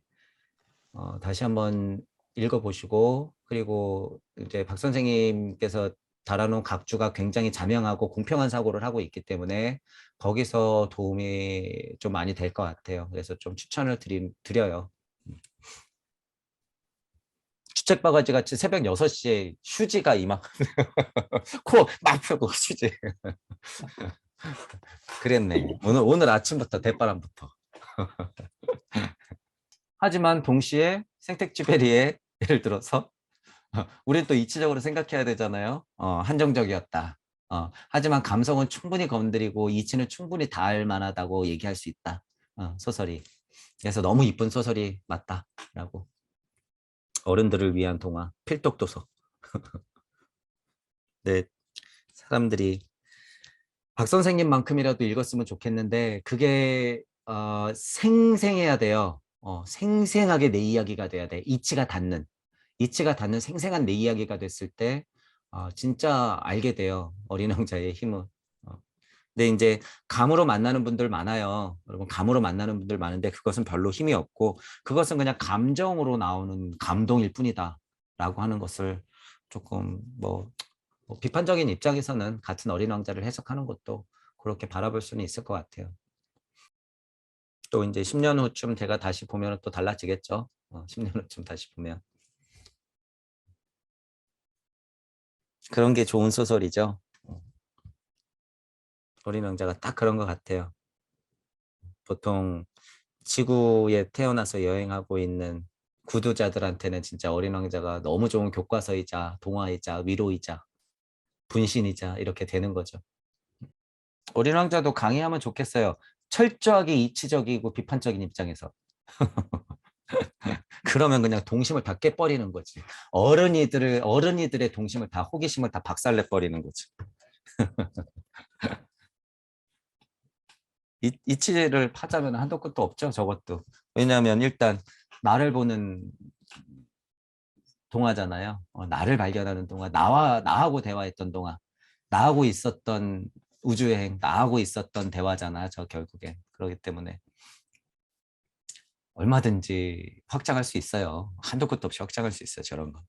다시 한번 읽어보시고 그리고 이제 박 선생님께서 달아놓은 각주가 굉장히 자명하고 공평한 사고를 하고 있기 때문에 거기서 도움이 좀 많이 될 것 같아요. 그래서 좀 추천을 드려요. 주책바가지 같이 새벽 6시에 휴지가 이만 코 막 펴고 휴지 그랬네. 오늘 아침부터 대바람부터. 하지만 동시에 생텍쥐페리의 예를 들어서 우리는 또 이치적으로 생각해야 되잖아요. 한정적이었다. 하지만 감성은 충분히 건드리고 이치는 충분히 닿을 만하다고 얘기할 수 있다. 소설이. 그래서 너무 이쁜 소설이 맞다라고. 어른들을 위한 동화, 필독도서. 네, 사람들이 박 선생님만큼이라도 읽었으면 좋겠는데 그게 생생해야 돼요. 생생하게 내 이야기가 돼야 돼. 이치가 닿는 생생한 내 이야기가 됐을 때 진짜 알게 돼요. 어린 왕자의 힘은. 어, 근데 이제 감으로 만나는 분들 많아요. 여러분 감으로 만나는 분들 많은데 그것은 별로 힘이 없고 그것은 그냥 감정으로 나오는 감동일 뿐이다. 라고 하는 것을 조금 뭐 비판적인 입장에서는 같은 어린 왕자를 해석하는 것도 그렇게 바라볼 수는 있을 것 같아요. 또 이제 10년 후쯤 제가 다시 보면 또 달라지겠죠. 10년 후쯤 다시 보면. 그런 게 좋은 소설이죠. 어린 왕자가 딱 그런 것 같아요. 보통 지구에 태어나서 여행하고 있는 구두자들한테는 진짜 어린 왕자가 너무 좋은 교과서이자 동화이자 위로이자 분신이자 이렇게 되는 거죠. 어린 왕자도 강의하면 좋겠어요. 철저하게 이치적이고 비판적인 입장에서. 그러면 그냥 동심을 다 깨버리는 거지. 어른이들의 동심을 다, 호기심을 다 박살내 버리는 거지. 이치를 파자면 한도 끝도 없죠, 저것도. 왜냐하면 일단 나를 보는 동화잖아요. 나를 발견하는 동화, 나하고 대화했던 동화, 나하고 있었던 우주여행, 나하고 있었던 대화잖아, 저 결국엔. 그렇기 때문에 얼마든지 확장할 수 있어요. 한도 끝도 없이 확장할 수 있어요, 저런 거.